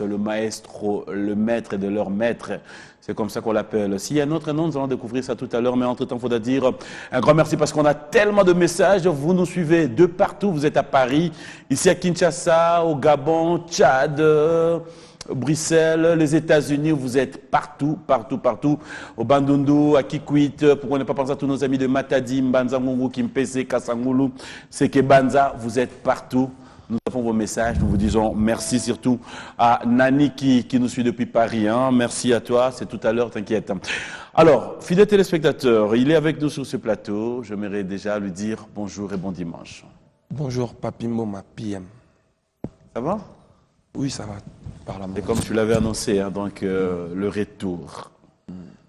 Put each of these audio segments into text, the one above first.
le maestro, le maître de leur maître. C'est comme ça qu'on l'appelle. S'il y a un autre nom, nous allons découvrir ça tout à l'heure. Mais entre-temps, il faudra dire un grand merci parce qu'on a tellement de messages. Vous nous suivez de partout. Vous êtes à Paris, ici à Kinshasa, au Gabon, Tchad, Bruxelles, les États-Unis. Vous êtes partout, partout, partout. Au Bandundu, à Kikwit. Pourquoi ne pas penser à tous nos amis de Matadi, Mbanza, Mungu, Kimpese, Kasangulu, Seke Banza. Vous êtes partout. Nous avons vos messages, nous vous disons merci surtout à Nani qui nous suit depuis Paris. Hein. Merci à toi, c'est tout à l'heure, t'inquiète. Alors, fidèles téléspectateurs, il est avec nous sur ce plateau. J'aimerais déjà lui dire bonjour et bon dimanche. Bonjour Papimbo, ma PM. Ça va? Oui, ça va, par la main. Et comme tu l'avais annoncé, hein, donc le retour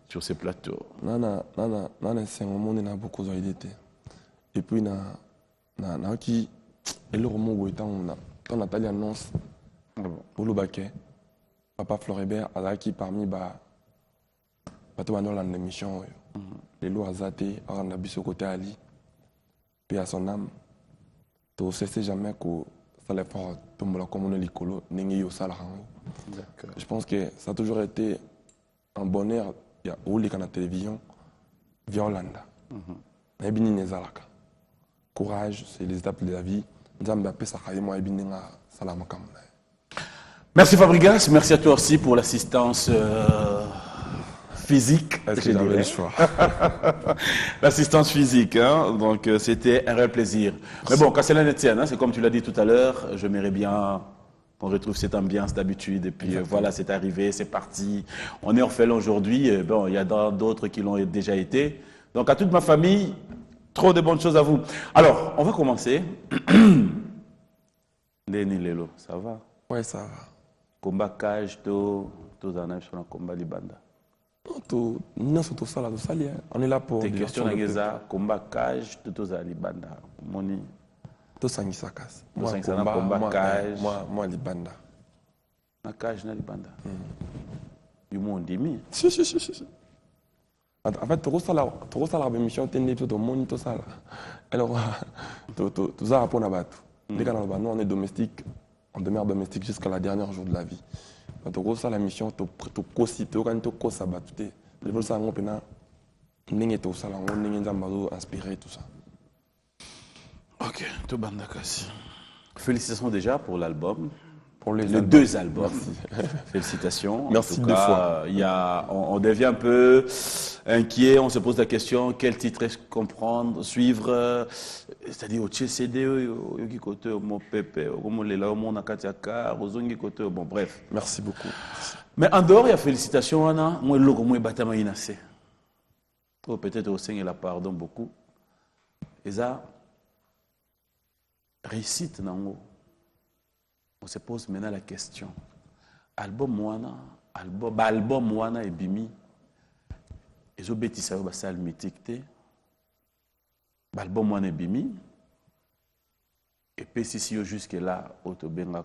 sur ce plateau. Nana, c'est un moment où on a beaucoup d'idées. Et puis, qui et le roman où on Nathalie annonce pour le baquet, Papa Floribert a qui parmi dans l'émission les lois azaté on a biso côté Ali puis à son âme tu sais jamais que ça les fera tomber comme on est l'écolo n'engi yo sala. Je pense que ça a toujours été un bonheur il y a au la télévision via Hollande na bini nezalaka courage c'est les étapes de la vie. Merci Fabrigas, merci à toi aussi pour l'assistance physique. Est-ce que j'avais le choix? L'assistance physique, hein? Donc c'était un réel plaisir. Mais bon, quand c'est la tienne, hein, c'est comme tu l'as dit tout à l'heure, j'aimerais bien qu'on retrouve cette ambiance d'habitude. Et puis voilà, c'est arrivé, c'est parti. On est orphelin aujourd'hui, bon, il y a d'autres qui l'ont déjà été. Donc à toute ma famille, trop de bonnes choses à vous. Alors, on va commencer. Denis Lelo, ça va? Oui, ça va. Combat cage, tous les années sur le combat libanda. Non, tout ça, on est là pour. Tes questions, combat cage, tous les années libanda. Moni. Tout ça, ça casse. Moi, combat cage. Moi, libanda. Na cage, na libanda. Du monde demi. Si. En fait, tout ça, la émission, tout le monde, tout ça. Alors, tout ça, pour nous battre. Dès qu'on nous, on est domestique, on demeure domestique jusqu'à la dernière jour de la vie. Tout ça, la mission, tout cosité, quand tout cos abattu. Le ça, on peut n'engue tout ça, on n'engue inspiré tout ça. Ok, tout bandakasi. Félicitations déjà pour l'album. Pour les deux albums. Merci. Félicitations. Merci deux fois. On devient un peu inquiet, on se pose la question quel titre est-ce comprendre, suivre, c'est-à-dire au CD, au côté, au mot pépé, au mot léla, au mot nakatiaka, au zongi côté, bon bref. Merci beaucoup. Mais en dehors, il y a félicitations, Anna. Moi, le moi, batama inase. Peut-être au Seigneur la pardon beaucoup. Et ça, réussite, non. On se pose maintenant la question. Album Wana et Bimi. Ils ont bêtis ça au salle mythique. Album Wana et Bimi. Et puis si jusque là, autobenga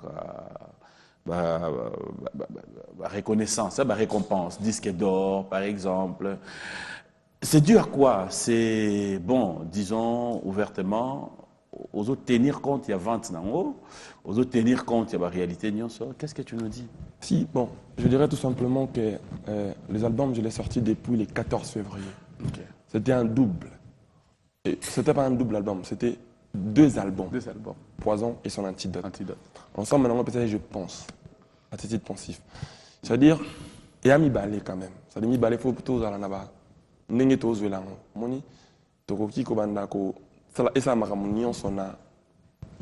reconnaissance, récompense, disque d'or par exemple. C'est dû à quoi? C'est bon, disons ouvertement. Aux autres tenir compte, il y a 20 ans, aux autres tenir compte, il y a la réalité. Qu'est-ce que tu nous dis? Si, bon, je dirais tout simplement que les albums, je les sortis depuis le 14 février. Okay. C'était un double. C'était pas un double album, c'était deux albums. Deux albums. Poison et son antidote. Ensemble, maintenant, peut-être je pense, à ce titre pensif. C'est-à-dire, il y a mis balai quand même. C'est-à-dire, mis balai, il faut plutôt aller là-bas. N'engue to zouelang. Moni, tokoki kobandako. Et ça m'a ramené, on a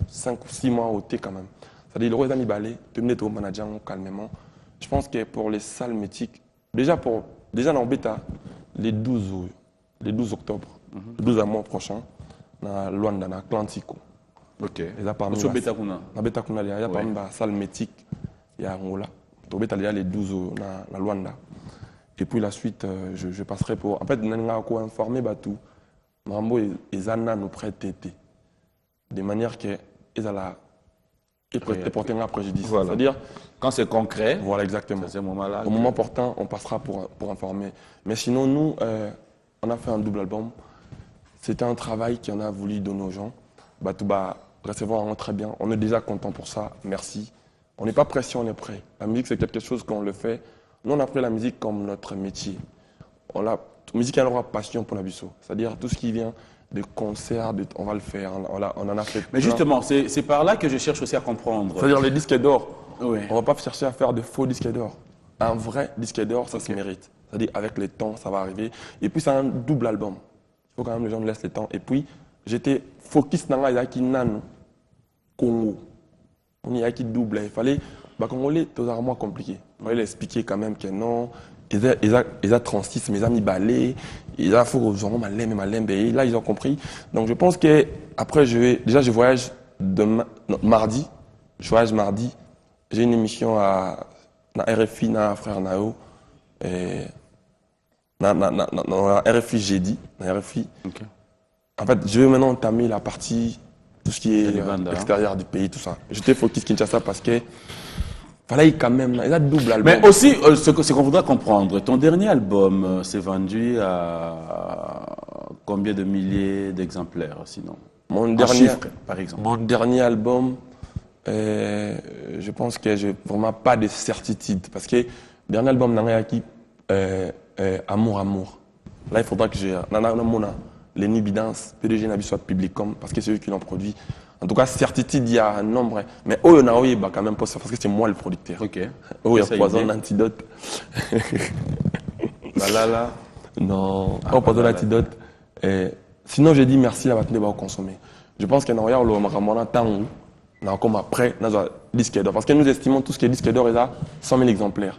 5 ou 6 mois au thé quand même. C'est-à-dire, le roi d'amis balé, tu me dis au manager calmement. Je pense que pour les salles mythiques, déjà dans Beta, les 12 octobre, le 12 mois prochain, dans Luanda, dans Atlantico. Ok. Et là, parmi Sur Beta Kuna. Dans Beta Kuna, il y a parmi la salle mythique, il y a Angola. Dans Beta, il y a les 12 dans Luanda. Et puis la suite, je passerai pour. En fait, on a informé tout. Mambo et Zana nous prêtent été. De manière que ils portent un préjudice. Voilà. C'est-à-dire, quand c'est concret, voilà exactement. Au moment opportun, on passera pour informer. Mais sinon, nous, on a fait un double album. C'était un travail qu'on a voulu donner aux gens. Batouba, recevons très bien. On est déjà content pour ça. Merci. On n'est pas pressé, on est prêt. La musique, c'est quelque chose qu'on le fait. Nous, on a pris la musique comme notre métier. La musique a une passion pour l'Abisso. C'est-à-dire tout ce qui vient de concerts, on va le faire. On en a fait Mais plein. justement, c'est par là que je cherche aussi à comprendre. C'est-à-dire les disques d'or. Oui. On ne va pas chercher à faire de faux disques d'or. Un vrai disque d'or, ça se mérite. C'est-à-dire avec le temps, ça va arriver. Et puis, c'est un double album. Il faut quand même que les gens nous laissent le temps. Et puis, j'étais focus dans la Congo. On y a qui double. Il fallait, Congolais, c'est moins compliqué. Il fallait l'expliquer quand même que non. Ils ont 36, mes amis balais. Ils ont fait malem. Et là, ils ont compris. Donc, je pense que après, je voyage mardi. Je voyage mardi. J'ai une émission à RFI, na frère Nao. Et RFI jeudi. RFI. Okay. En fait, je vais maintenant entamer la partie, tout ce qui est extérieur du pays, tout ça. J'étais focus Kinshasa parce que fallait quand même, il y a double album. Mais aussi, ce qu'on voudrait comprendre, ton dernier album s'est vendu à combien de milliers d'exemplaires, sinon? Chiffre, par exemple. Mon dernier album, je pense que je n'ai vraiment pas de certitude. Parce que le dernier album, Amour. Là, il faudra que j'ai les Nuits Bidance, PDG Nabi soit Publicom, parce que c'est eux qui l'ont produit. En tout cas, certitude, il y a un nombre. Mais eux, quand même pas ça, parce que c'est moi le producteur. Ok. Oh, il y a Poison Antidote. Là. Non, Poison Antidote. Sinon, j'ai dit merci, la matinée va consommer. Je pense que Noria, le Ramona, tant comme après, nous avons disque d'or. Parce que nous estimons tout ce qui est disque d'or, il y a 100 000 exemplaires.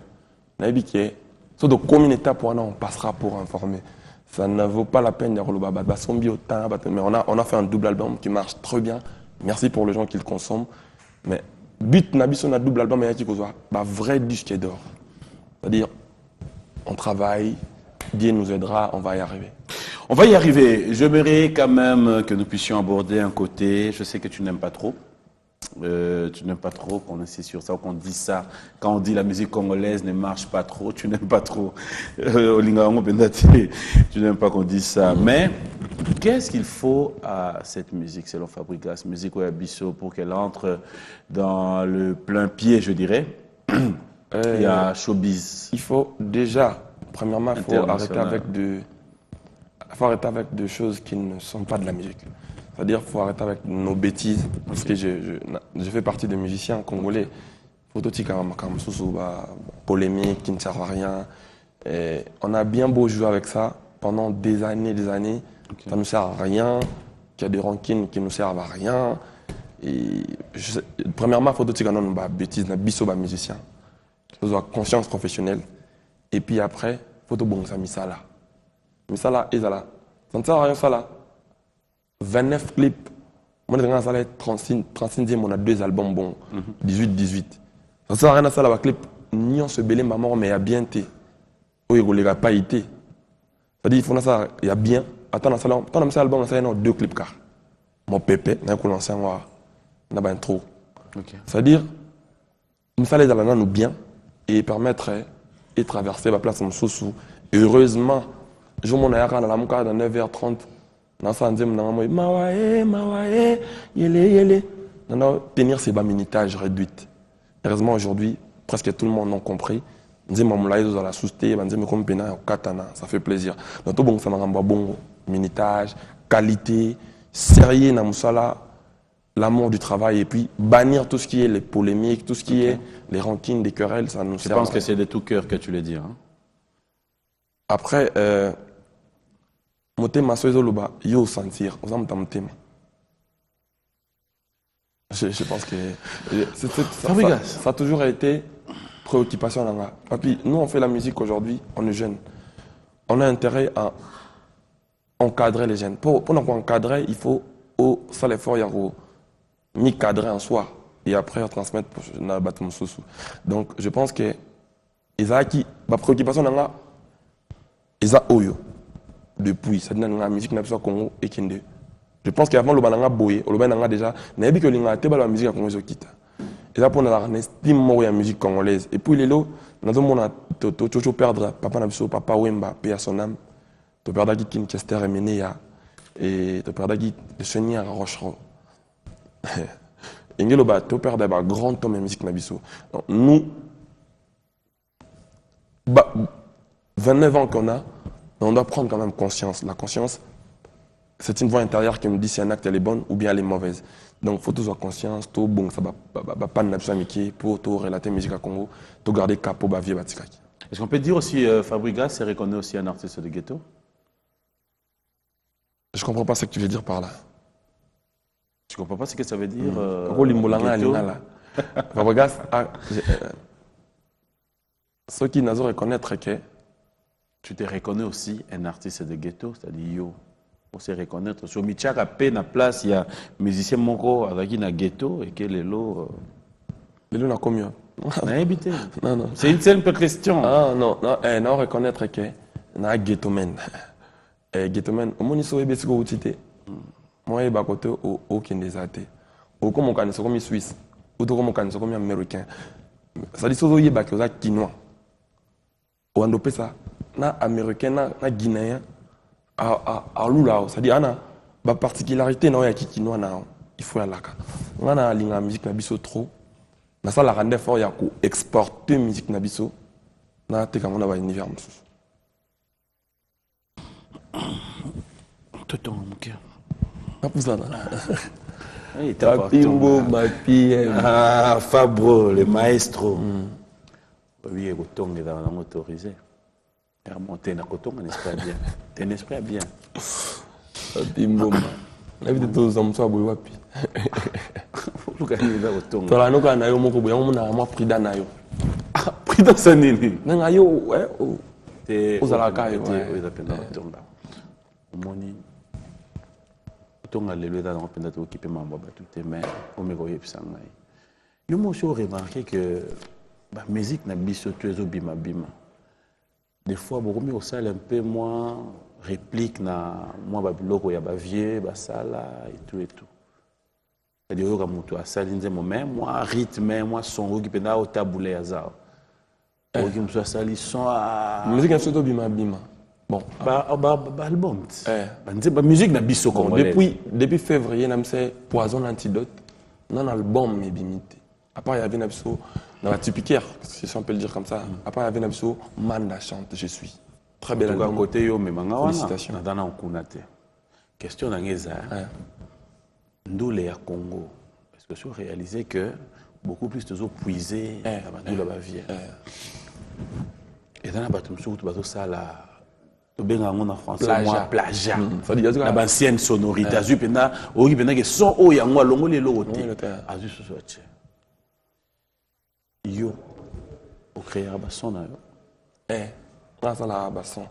Nabi qui est, sauf de combien d'étapes on passera pour informer. Ça ne vaut pas la peine de le baba. Mais on a fait un double album qui marche très bien. Merci pour les gens qui le consomment. Mais but Nabiso na double album et qui soit vrai disque d'or. C'est-à-dire on travaille, Dieu nous aidera, on va y arriver. On va y arriver. J'aimerais quand même que nous puissions aborder un côté, je sais que tu n'aimes pas trop. Tu n'aimes pas trop qu'on insiste sur ça, qu'on dise ça. Quand on dit la musique congolaise ne marche pas trop, tu n'aimes pas trop. Tu n'aimes pas qu'on dise ça. Mais qu'est-ce qu'il faut à cette musique, selon Fabregas, musique Oyabiso, pour qu'elle entre dans le plein pied, je dirais? Il y a showbiz. Il faut déjà, premièrement, il faut arrêter avec des choses qui ne sont pas de la musique. C'est-à-dire qu'il faut arrêter avec nos bêtises, parce que je fais partie des musiciens congolais. Polémique, qui ne servent à rien. Et on a bien beau jouer avec ça pendant des années. Okay. Ça ne nous sert à rien. Il y a des rankines qui ne nous servent à rien. Et premièrement, il faut que nous bêtises, nous sommes musiciens. Il faut avoir conscience professionnelle. Et puis après, il faut que nous misala. Misala, et ça là. Ça ne sert à rien, ça là. 29 clips. Moi, je suis 36e, on a 2 albums bons. 18. Ça ne sert à rien, ça là, clip. Ni on se bélé, maman, mais il y a bien été. Oh, il n'y a pas été. C'est-à-dire, il faut ça, il y a bien. Attends, dans cet album, il y a 2 clips car. Mon pépé, il y a un ancien, il y a un trop. C'est-à-dire, il fallait aller nous bien et permettre de traverser la place en sous. Heureusement, je m'en ai à la mouka dans 9h30. Tenir ces minutages réduits. Heureusement, aujourd'hui, presque tout le monde a compris. Ça fait plaisir. Donc, tout bon, ça m'a bon minutage, qualité, sérieux, l'amour du travail et puis bannir tout ce qui est les polémiques, tout ce qui est les rankines, les querelles, ça nous sert. Je pense que c'est de tout cœur que tu le dis. Hein? Après, motema soizoloba yo sentir je pense que ça a toujours été préoccupation. Papi, nous on fait la musique aujourd'hui, on est jeunes. On a intérêt à encadrer les jeunes. Pour nous encadrer, il faut ça l'effort y mi cadrer en soi et après transmettre pour na batum sousou. Donc je pense que ma préoccupation nanga eza oyo depuis ça dit la musique na Congo et Kende. Je pense qu'avant le bananga boye, le bananga déjà na bi que linga te la musique Congo ezokita. Et ça pour la estime mo ya musique congolaise. Et puis lelo na zo mona to perdre papa na biso papa Wemba paix à son âme. To perdre qui Kinchester Emeneya et to perdre qui le Seigneur Rochereau. Engelo ba to perdre ba grand homme en musique na biso. Donc nous 29 ans qu'on a, on doit prendre quand même conscience. La conscience, c'est une voix intérieure qui nous dit si un acte elle est bonne ou bien elle est mauvaise. Donc il faut toujours conscience, tout bon, ça va pas de amitié pour tout relater musique à Congo, tout garder cap pour vie batikaki. Est-ce qu'on peut dire aussi Fabrigas c'est reconnu aussi un artiste de ghetto? Je comprends pas ce que tu veux dire par là. Je comprends pas ce que ça veut dire. Fabrigas, ceux qui n'osent reconnaître que tu te reconnais aussi un artiste de ghetto, c'est-à-dire yo. On se reconnaître. Sur Michaka P, na place, il y a musicien moko avec na ghetto et que les lots. Les lots n'a combien? On a habité. Non, non. C'est une simple question. Ah non, non, non reconnaître que na ghetto men. Ghetto men, au moins ils sont ébétis au tité. Moi, il y a côté au Kindesate. Au comme on connaît comme Suisse. Ou comme on connaît comme américain. Ça dit souvent il y a que ça quinois. Ou on peut ça. Na américain, na guinéen. À l'oula, c'est-à-dire ana ba particularité na ya kikinois na il faut la laka. On a la musique na biso trop. Na ça la rendre fort ya ko exporter musique na biso. Na te comme on a ba univers mususu. Toto mon cœur. Pas pour ça. Oui, t'as pas Pimbo, ma fille. Ah, Fabro, le maestro. Oui, il est autorisé. T'es un esprit bien. T'es un esprit bien. Pimbo. La vie de tous les hommes soit beau wapi. Faut gagner là au tonga. Toi là nous quand nayo moko boya on a moi pris dans nayo. Ah, pris dans ça nini. Nanga yo ouais. T'es aux alaka yo. Ils appellent dans le tonga. Moni. Tonga le lieu dans le penda to occupé mambo ba tout est mais au me goye pisanga. Yo mo so remarqué que la musique na biso tu ezo bima bima. Des fois beaucoup mieux au salle un peu moins réplique na moi ba biloko ya ba vieux ba sala et tout et tout. C'est-à-dire que mutu asali nzemo même moi rythme moi son qui penda au taboulé azar. Oki mutu asali son a musique surtout bima bima. Bon, album. Ba musique na biso congolais. Depuis février na c'est Poison Antidote. Non album mais bimité. Après il y avait na biso dans la typiquaire, si on peut le dire comme ça. Après il y avait na biso Manda chante je suis. Très bel album. Côté yo mais manga wana. Félicitations. Na dana okunate. Question na ngeza. Ndoule ya Congo. Est-ce que vous réalisez que beaucoup plus de puiser dans la ndoule ba vie. Et dans la batum surtout bato sala en français moi plagiat la ancienne sonorité azu pena oki pena ke son o ya ngwa longo lelo ote azu so so yo au créer ba son na yo na ça la ba son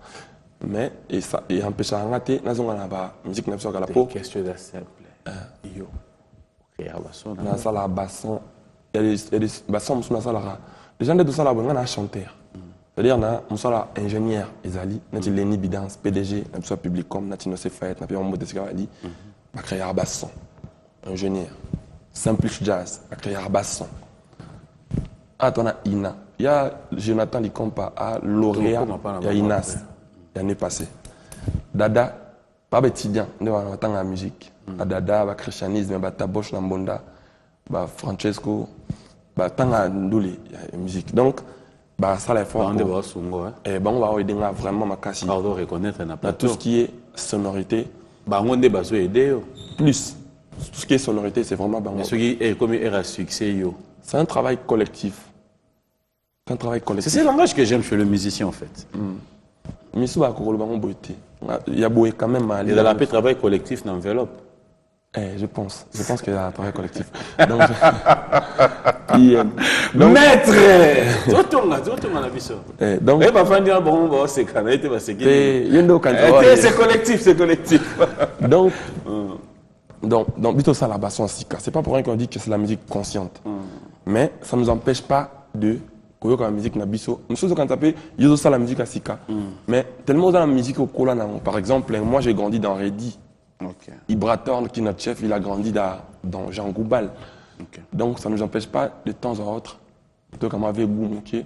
mais et ça et empêcher ngate na zonga na ba musique na biso kala po question de simple yo créer ba son na ça la ba son il y a des ba son na ça la les gens de ça la bonga na chanteur. C'est-à-dire, on soit là, ingénieur, Ezali, Nati Lenny Bidance, PDG, on soit Publicom, Nati Nossé Fayette, Nati Ambo Descavali, on va créer un basson. Ingénieur. Simplish Jazz, on va créer un basson. Ah, on a Ina. Il y a Jonathan Likompa, à Lauréat, il y a Inas, l'année passée. Dada, pas étudiant, on va entendre la musique. Dada, le christianisme, Tabosh Nambonda, Francesco, Tanga Ndouli, la musique. Donc, ça là fort. Et bon, on va aider vraiment ma casse. On doit reconnaître tout ce qui est sonorité. On doit aider. Plus tout ce qui est sonorité, c'est vraiment bon. Ce qui est comme un succès yo. C'est un travail collectif. C'est un travail collectif. C'est ce langage que j'aime chez le musicien en fait. Mais il y a quand même. Il y a un travail collectif dans l'enveloppe. Je pense qu'il y a un travail collectif. Donc, maître! C'est collectif, c'est collectif. Donc, plutôt ça, la basson sika. C'est pas pour rien qu'on dit que c'est la musique consciente. Mais ça ne nous empêche pas de koyoka la musique na biso. Nous sommes quand tapé, il y a ça la musique à sika. Mais tellement dans la musique au kola par exemple, moi j'ai grandi dans Redi. Okay. Ibra Thorne, qui est notre chef, il a grandi dans Jean Goubal. Okay. Donc ça ne nous empêche pas de temps en temps, donc comme avec Boumouké,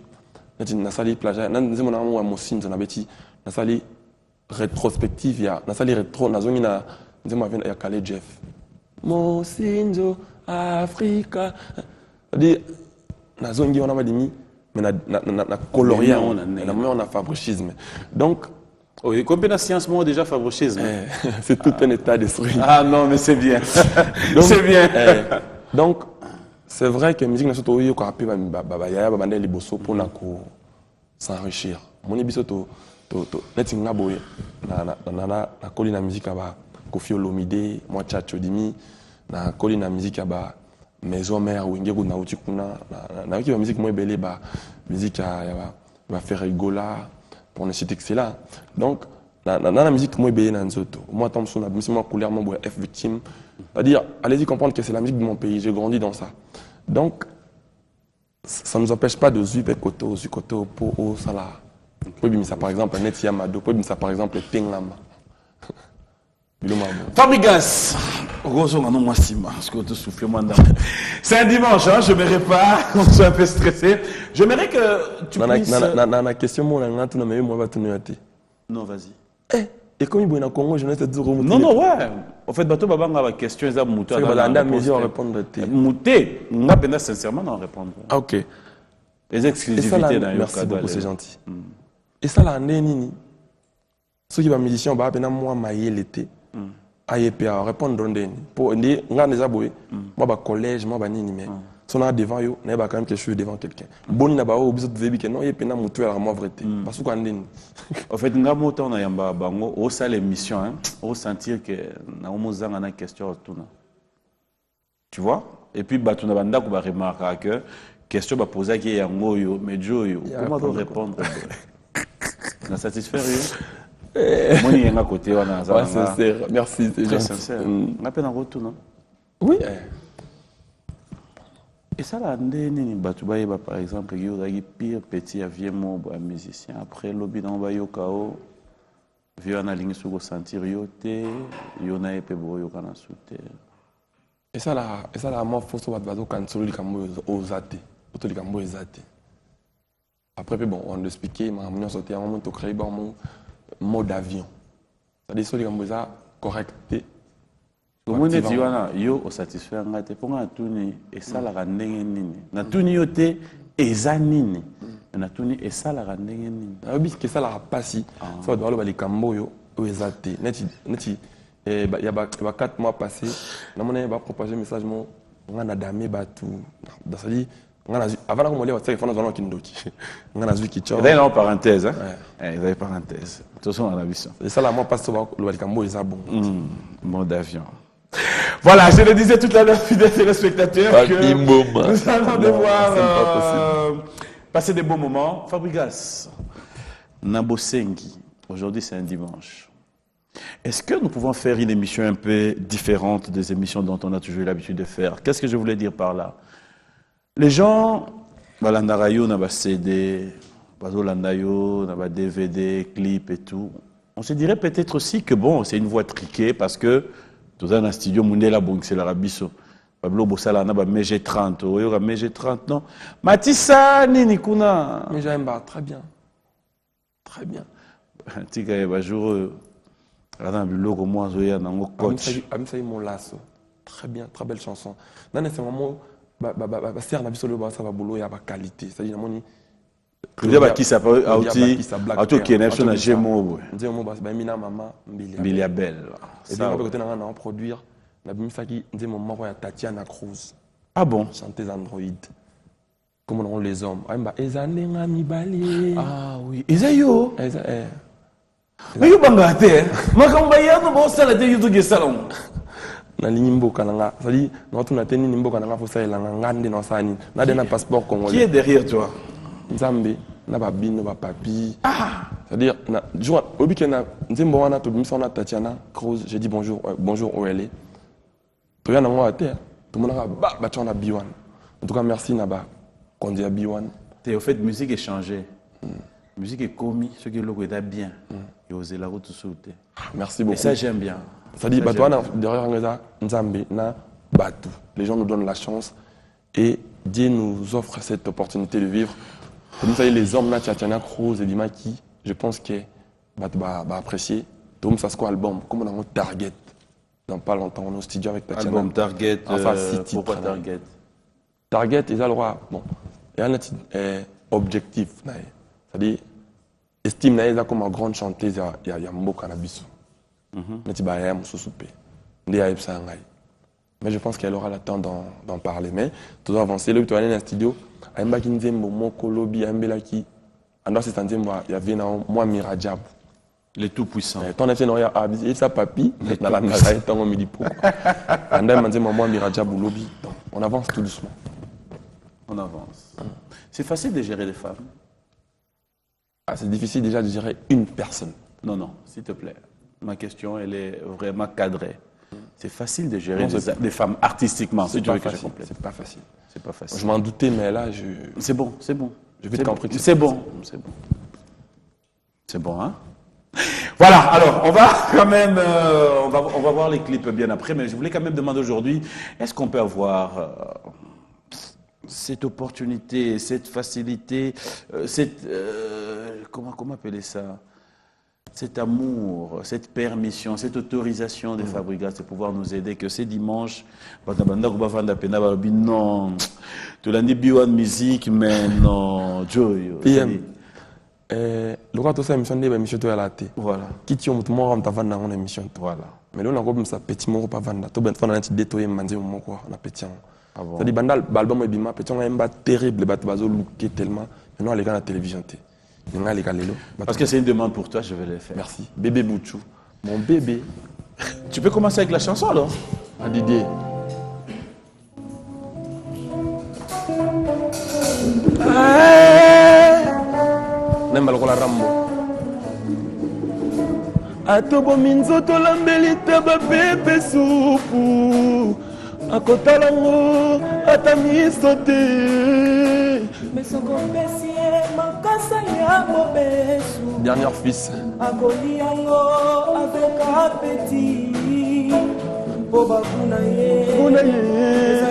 na sali plagiat, na nzemo na mo mosin na beti, na sali rétrospective ya, na sali rétro na zongi na nzemo avec ya Calais Jeff. Mosinzo Africa. C'est-à-dire, na zongi on a madimi, mais na colorier, on a fabrichisme. Donc, oui, combien de sciences moi déjà fabrichisme? C'est tout un état d'esprit. Ah non, mais c'est bien. C'est bien. Donc, c'est vrai que la musique nationale, il y a des choses pour s'enrichir. Mon émission, let's na musique à Kofi Olomide, moi Tchatcho Dimi, na colline musique à maison mère ou ingéru na utikuna, na musique moi belle musique à faire rigoler pour ne citer que c'est là. Donc, la musique moi belle na nzoto. Moi tant que la musique moi couleur moi F victime. C'est-à-dire, allez-y comprendre que c'est la musique de mon pays. J'ai grandi dans ça. Donc, ça ne nous empêche pas de suivre côté pour ça là. Par exemple, Neti Yamado, par exemple, Penglama. Fabrigas, c'est un dimanche, hein, je n'aimerais pas qu'on soit un peu stressé. J'aimerais que tu puisses... La question, moi, non, vas-y. Et comme il y a un Congo, je ne sais pas. Non, ouais. En fait, bateau baba nga question ils a mouté. C'est la mesure à répondre. Mouté, nga pena sincèrement à répondre. Ah ok. Les exclusivités dans merci beaucoup, c'est gentil. Et ça là nini. Ceux qui va musicien ba pena moi mailler l'été. AEP à répondre ndeni. Pour ndi nga neza boy. Moi ba collège, moi ba nini mais si on a devant yo, on a quand même quelque chose devant quelqu'un. Bon na ba o biso de que non yepena mouté à moi vérité. Parce que ndeni. En fait, nga moto na yamba bango au salle émission hein, au sentir que na omozanga na question tuna. Tu vois? Et puis bah tu n'as pas ba remarquer que question ba poser qui yango yo mais jo comment on répondre? Na satisfaire yo. Moi ni nga côté wana za. Sincère. Merci, c'est très sincère. Na peine en retour non? Oui. Et ça là ndeni batu ba yeba par exemple yo ga pire petit avion mo ba musicien après lobby dans ba yo kao vieux na ligne sur sentir yo te yo na epé bo yo kana souter. Et ça là moi faut soit bazo kan solo likambo ozate auto likambo ezate. Après bon on l'expliquer ma on sauter un moment to créer bon mode avion. Ça dit solo likambo ça correcté. Comment est-ce que yo au satisfaire ngate pour nga tuni et ça la ndenge nini na tuni yo te eza nini na tuni et ça la ndenge nini abi que ça la passi ça doit le likambo yo ezate neti il y a 4 mois passés na mona ba propager message mo ngana dame batu dans ça dit ngana avant ko molia WhatsApp fana zona kindoki ngana zwi kicho d'ailleurs en parenthèse hein ils avaient parenthèse tout ça on a vu ça et ça la moi passe le likambo eza bon mode d'avion. Voilà, je le disais tout à l'heure, fidèles téléspectateurs, que nous allons devoir passer des bons moments. Fabrigas, Nabosengi, aujourd'hui c'est un dimanche. Est-ce que nous pouvons faire une émission un peu différente des émissions dont on a toujours eu l'habitude de faire? Qu'est-ce que je voulais dire par là? Les gens, Balandarayo, Naba CD, Bazolandayo, Naba DVD, clip et tout, on se dirait peut-être aussi que bon, c'est une voix triquée parce que tout ça dans le studio, Mundela c'est l'Arabiso. Pablo Bossala, na ba MG30, oyoga MG30, non. Matissa, nini kuna. Mais j'aime pas, très bien. Très bien. Tika eba jour, adam biloko moi zoya nango coach. Amisa mon lasso. Très bien, très belle chanson. Non, c'est vraiment, ser na biso le ba ça va bolo ya ba qualité. C'est-à-dire moni. Kudia ba qui ça peut auti auto qui est na Gemo. Ndio mo ba mina mama Mbilia Belle. Et puis, on va produire la musique de mon mari Tatiana Cruz. Ah bon? Chanteuse Android. Comment on les hommes? Ah oui. Esayo. Mais yo bangate. Makambaya no bo sala de yuto gesalon. Na limbo kananga. Ça dit, non tu na teni limbo kananga faut ça la ngande no sani. Na de na passeport congolais. Qui est derrière toi? Nzambe. Na ba bino ba papi. C'est-à-dire, jour au week-end, Nzimbo wana to bimisa na Tatiana Cruz, j'ai dit bonjour, bonjour où elle est. To yana ngwa te, tout le monde a ba tu en a B1. En tout cas, merci Naba. Qu'on dit à B1. Au fait, musique est changée. Musique est commis, ce qui est logo est bien. Et oser la route sauter. Merci beaucoup. Et ça j'aime bien. Ça dit, bah toi derrière Nzambe na Batu. Les gens nous donnent la chance et Dieu nous offre cette opportunité de vivre. Comme ça, les hommes, Tatiana Cruz et Dimaki, je pense que va apprécier. Tout ça, c'est quoi album? Comme on a un target. dans pas longtemps, on est au studio avec Tatiana. Album Target, enfin, 6 titres. pourquoi Target? Target, ils ont le droit. Bon, il y a un objectif. C'est-à-dire, estime, il y a comme une grande chanteuse, il y a un mot cannabis. Mais je pense qu'elle aura le temps d'en parler. Mais tout doit avancer. Là, tu vas aller dans le studio. Il y a un Kolobi, il y a un Belaki. Il y avait un Miradjab. Les tout-puissants. Ton effet, il y a sa papy. On me dit pourquoi. On avance tout doucement. On avance. C'est facile de gérer les femmes. C'est difficile déjà de gérer une personne. Non, non, s'il te plaît. Ma question, elle est vraiment cadrée. C'est facile de gérer des femmes artistiquement, si tu veux que je complète. C'est pas facile. C'est pas facile. Je m'en doutais, mais là, C'est bon, c'est bon. Je vais te comprendre. C'est bon, c'est bon. C'est bon, hein? Voilà, alors, on va quand même, on va voir les clips bien après, mais je voulais quand même demander aujourd'hui, est-ce qu'on peut avoir cette opportunité, cette facilité, comment appeler ça? Cet amour, cette permission, cette autorisation des Fabrigas de pouvoir nous aider, que c'est dimanche, non, tu l'as dit, Biwan musique, mais non, Joy. Le droit de ça, émission de l'émission de la télé. Voilà. Qui tient mon mot, on t'a vendu dans l'émission. Voilà. Mais là, on a comme ça, petit mot, pas vendre. Tout ben, on a un petit détourné, manzer mon quoi, on a petit. C'est-à-dire, bandal, l'album est bima, petit, on a un bat terrible, bat bazo, looké tellement. Maintenant, les gars, la télévision, parce que c'est une demande pour toi, je vais le faire. Merci. Bébé Bouchou. Mon bébé. Tu peux commencer avec la chanson alors? À Didier. N'aime pas Rambo. Atobo minzoto lambelite ba bébé soupu. Akotalango atamisote. Mais son compétier makasa ya mobesu. Dernier fils. Akoliango avec appétit. Boba kunaye. Kunaye.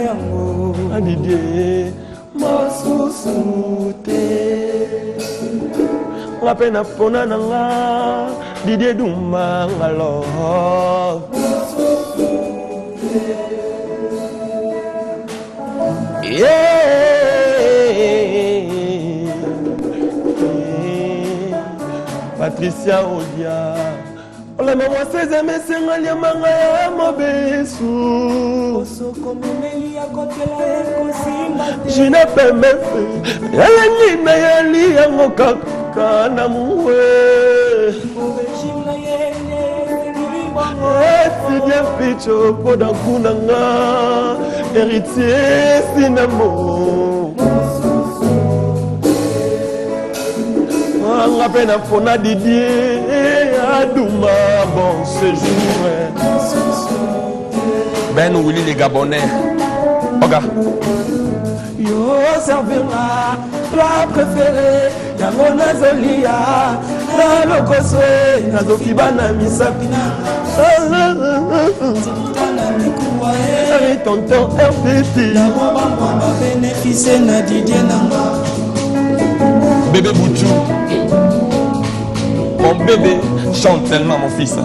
Yango. Adidie. Masusute. Ngapena pona nanga. Didie duma ngalo. Patricia Odia. La maman 16 mais c'est un lien manga mobesu. Je n'ai pas même fait. Elle n'a yali angokaka na moué. C'est bien picho podakunanga. Héritier sinamo. La peine à Fona Didier Adouma, bon séjour. Ben Willy les Gabonais. Oga. Yo servira plat préféré. Yango nazolia. Na lokoswe. Nazokibana misapina. Tonton RPT. La bomba bénéficier na Didier Nanga. Bébé Bouchou, mon bébé chante tellement mon fils.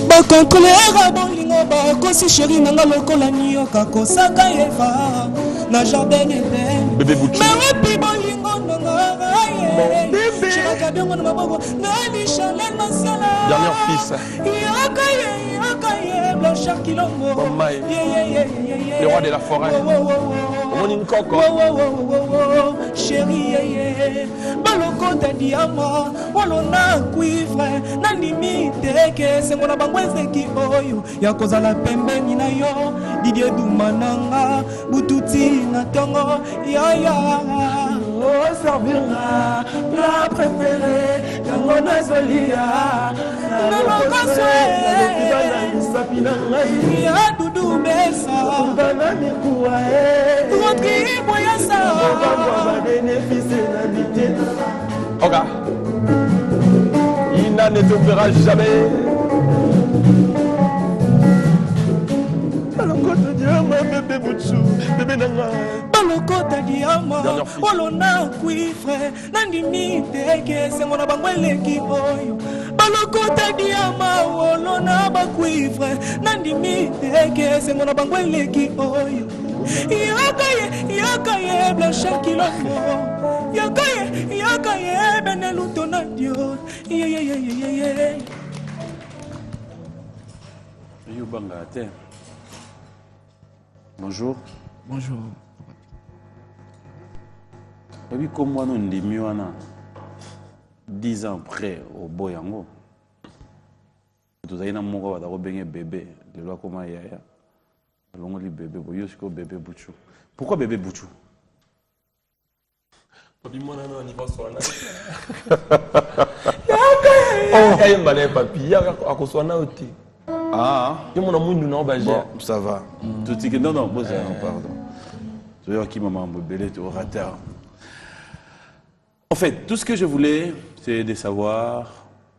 Bakontrolera bolingo bakosi chéri nanga lokola nioka kosaka eva na jardin eden. Bébé Bouchou. Mais wapi bolingo nanga aye. Chiraka dongo na maboko nani chalel masala. Dernier fils. Yakaye Blanchard Kilombo. Bombaye. Le roi de la forêt. Mon coco. Chérie, baloko de diamant, walona cuivre, na limite que c'est mon abangweze ki oyo, ya kozala pembeni na yo, Didier Doumananga, bututi na tongo, ya. Oh, servira, plat préféré, yango nazolia, ya dudu besa, rentri boyasa. Oga, il n'en étoffera jamais. Alors, quand tu dis, mon bébé Bouchou, bébé Nanga. balokota diama olona cuivre nandimi teke sengo na bango eleki oyo balokota diama olona bacuivre nandimi teke sengo na bango eleki oyo yakaye blanche kilofo yakaye beneluto na dio Bonjour. Bonjour. Oui, comme moi, nous sommes 10 ans après au Boyango. Nous avons un bébé. Le loi comment il y a. Le bébé, bébé Bouchou. Pourquoi bébé Bouchou? Papi, moi, non, on y va sur la Ah, bon, ça va. Non, non, pardon. Tu vois qui m'a embêté au rater. En fait, tout ce que je voulais, c'est de savoir,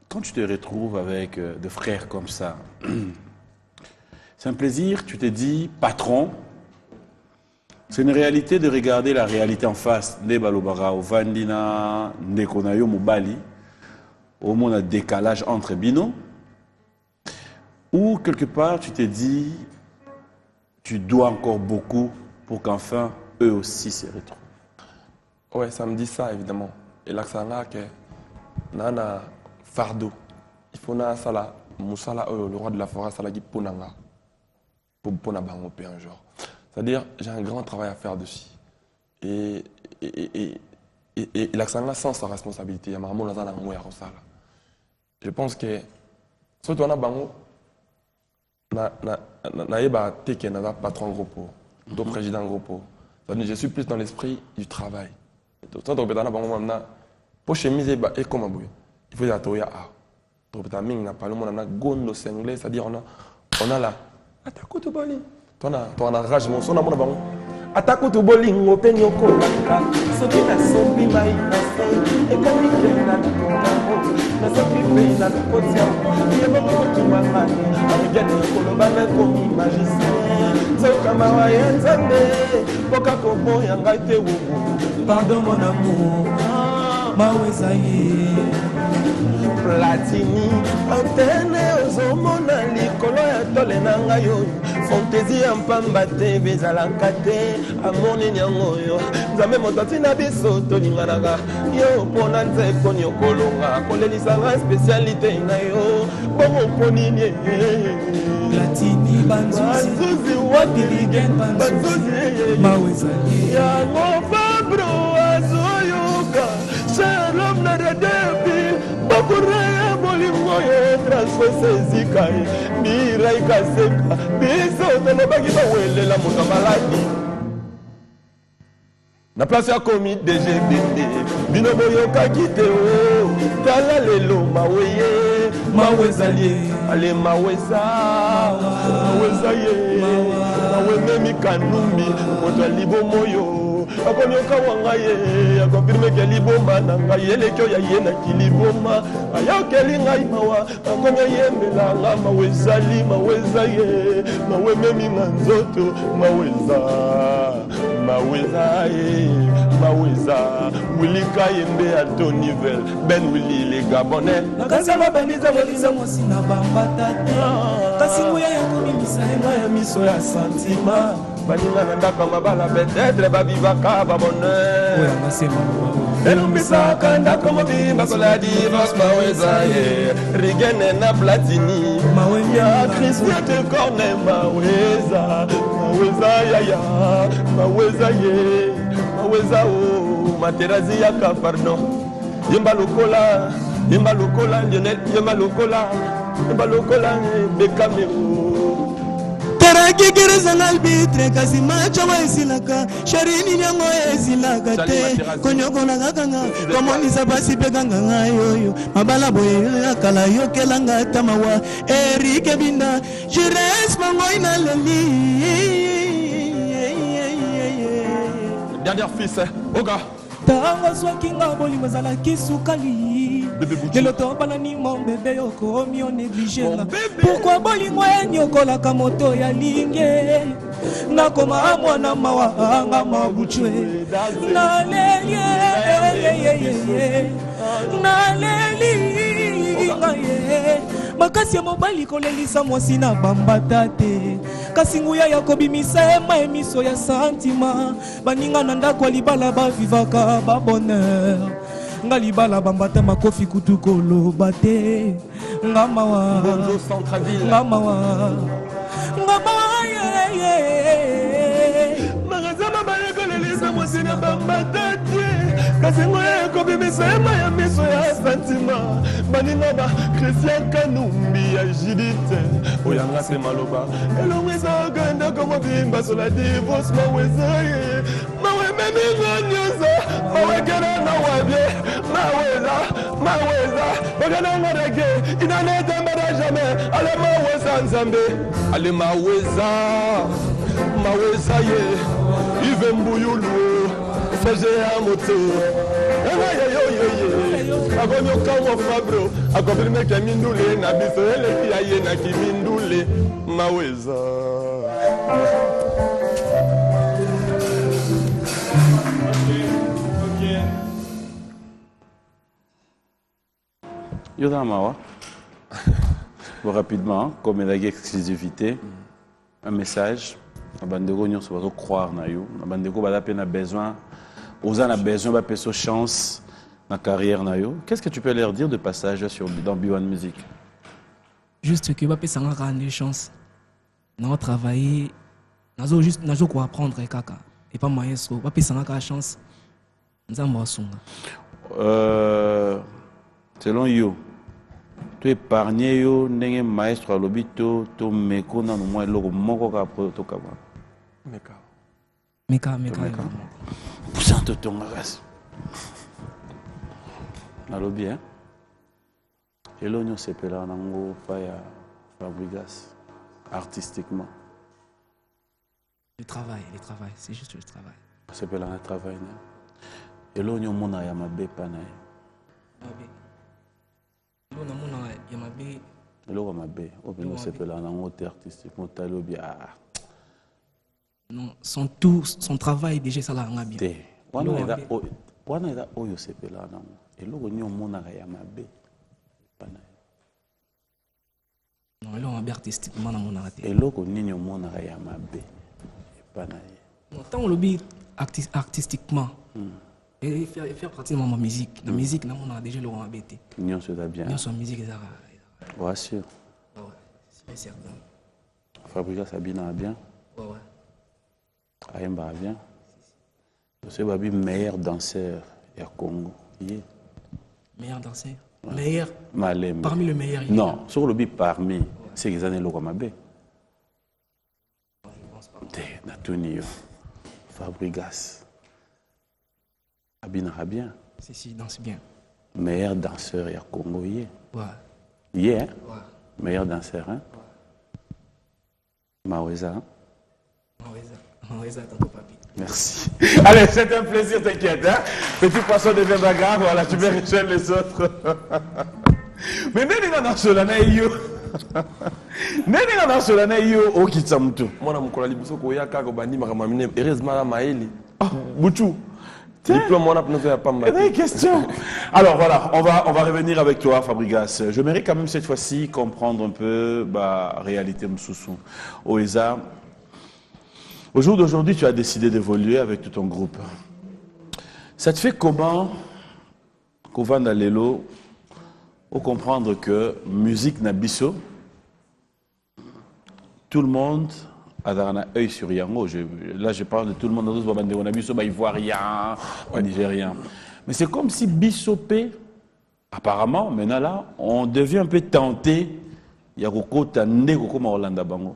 quand tu te retrouves avec des frères comme ça, c'est un plaisir, tu te dis, patron, c'est une réalité de regarder la réalité en face. Ne balobara au Vandina, ne konayo mobali, au moins un décalage entre bino. Ou quelque part, tu te dis, tu dois encore beaucoup pour qu'enfin, eux aussi se retrouvent. Ouais, ça me dit ça, évidemment. Et là, ça a que nana fardeau. Il faut na sala, musala, le roi de la forêt, sala qui ponanga. Pour pona bangopé un jour. C'est-à-dire, j'ai un grand travail à faire dessus. Et l'accent sans sa responsabilité. Je pense que, surtout on a bango, naïba teke n'a patron groupe, do président groupe. C'est-à-dire, je suis plus dans l'esprit du travail. Tant que dans la bango maintenant, pour chemise et comme aboué, il faut dire toya a. Donc ming n'a pas le monde on a gondo anglais, c'est-à-dire on a la attaque au boli. Toi on a rage mon son à mon bango. Attaque au boli ngope nyoko baka. Soki na sombi mai na sai e kami kena na soki pe na kotia. Yebo mo tu mama. Amigani kolobana komi magicien. Soka mawaye nzambe. Boka kobo yanga te wubu. Pardon mon amour, Mawezaye Platini, antenne ozomona likolo ya tole na ngai oyo fantaisie ya mpamba te bezalaka te amoni nyango oyo nzambe moto atina biso tolinganaka yo mpona nzeko nyokolonga kolelisanga spécialité na yo bongo mpo nini Platini banzuzi wadirigen banzuzi Mawezaye yango fabro azoyoka c'est l'homme de début bakuraya bolingo ye transfo sezika mirai kaseka biso tolobaki bawelela moto maladi na place ya komi DGBD bino boyokaki te o tala lelo maweye Mawezaye ale maweza ye mawememi kanumbi moto alibo moyo akonyoka wanga ye akonfirme ke liboma na ngai elekyo ya ye na kiliboma ayokeli ngai mawa akomi ayembela nga mawezali maweza ye mawememi nga nzoto maweza ye maweza wilika yembe à ton niveau ben wili les gabonais nakasala bandiza boliza mosina bambata te kasi ngoya ya komimisa ya miso ya sentima baninga na ndako mabala peut-être babivaka babonheur oya masema elumbisaka ndako mobimba kola divorce Mawezaye rigene na platini ya Christian te corne Mawezaye Maweza o materazi yaka pardon yemba lokola Lionel yemba lokola Bekame o tarakigereza nalbitre kasi macho esilaka sharini nyango esilaka te konyoko na kakanga komonisa basi pekanga ngayoyo mabala boye akala yokelanga tamawa Eric Binda jires mango inaleli dernier fils Oga tanga swaki nga bolingo ezalaki sukali lelo tobanani mon bébé okomi o néglige nga pourquoi bolingo enyokolaka moto ya linge nakoma mwana mawa anga mabuchwe naleli ngaye makasi ya mobali kolelisa mwasi na bambata te kasi nguya ya kobimisa ema emiso ya santima baninga na ndako ya libala bavivaka babonheur nga libala bambata makofi kutu koloba te nga mawa magazama balekolelisa mwasi na bambata te kasi ngoya ekobimisa ema ya miso ya santima baninga ba Christian Kanumbi ya Judith oyanga se maloba elongwisa okendako mobimba sola divorce maweza ye mawememi nyonso mawekera na wabie maweza okananga rege inanetembera jamais ale maweza nzambe ale maweza ye ive mbuyulu fege ya moto akomyokawo fabro akobirime ke mindule na biso eleki ya ye na kimindule maweza Yodamawa, rapidement, comme il y a exclusivité, un message. Abandeko nyonso bazo croire na yo. Abandeko bala pe na besoin, osa na besoin ba peso chance na carrière na yo. Qu'est-ce que tu peux leur dire de passage dans B1 Music? Juste que ba pesa nga rendre chance. Na travailler, nazo quoi apprendre kaka. Et pas maestro, ba pesa nga chance. Nzamba sunga. Selon yo, tu épargné yo ndenge maestro alobito to meko na no mo eloko moko ka to kaba. Meka. Poussante ton race. Alobi hein. Elonyo sepela nango faya Fabregas artistiquement. Le travail, c'est juste le travail. Sepela na travail na. Elonyo mona ya mabe pana. Mabe. Elonyo mona ya mabe. Elonyo mabe. Obino sepela nango te artistiquement talobi ah. Non, son travail déjà ça l'a bien. Wana ida oyo sepela nango. Eloko nyo mona ya mabe. Non, eloko mabe artistiquement na mona te. Eloko nyo mona ya mabe. Panaye. Non, tant on le dit artistiquement. Et faire partie de ma musique. La musique na mona déjà le mabe te. Nyo se da bien. Nyo son musique ça. Ouais, sûr. Ouais, c'est certain. Fabregas Abina bien. Ouais. Ayemba bien. C'est Babi meilleur danseur à Congo. Meilleur danseur. Meilleur. Malem. Parmi les meilleurs. Non, sur le bip parmi. C'est qu'ils années Lokomabé. Natunio. Fabregas. Abina bien. Si, danse bien. Meilleur danseur à Congo. Ouais. Yeah. Ouais. Meilleur danseur, hein? Maweza. Hein? Maweza, tantôt papi. Merci. Allez, c'est un plaisir, t'inquiète. Hein? Petit poisson devient bagarre, voilà, tu vais rejoindre les autres. Mais n'est-ce pas cela, yo. N'est-ce pas cela, yo, au Kitsamutu. Moi, je suis liboso ko ya ka ko bandi makamamine heureusement la maeli. Buchu. Diplôme on a pas mal. Question. Alors voilà, on va revenir avec toi, Fabregas. J'aimerais quand même cette fois-ci comprendre un peu la réalité Moussoussou. Oeza. Au jour d'aujourd'hui, tu as décidé d'évoluer avec tout ton groupe. Ça te fait comment, Kovan Dalelo, pour comprendre que musique Nabiso, tout le monde a un œil sur Yango. Là, je parle de tout le monde. Nabiso, Ivoirien, Nigérien. Mais c'est comme si Bissopé, apparemment, maintenant là, on devient un peu tenté. Yakoko Tande, Koko Maolanda Bango.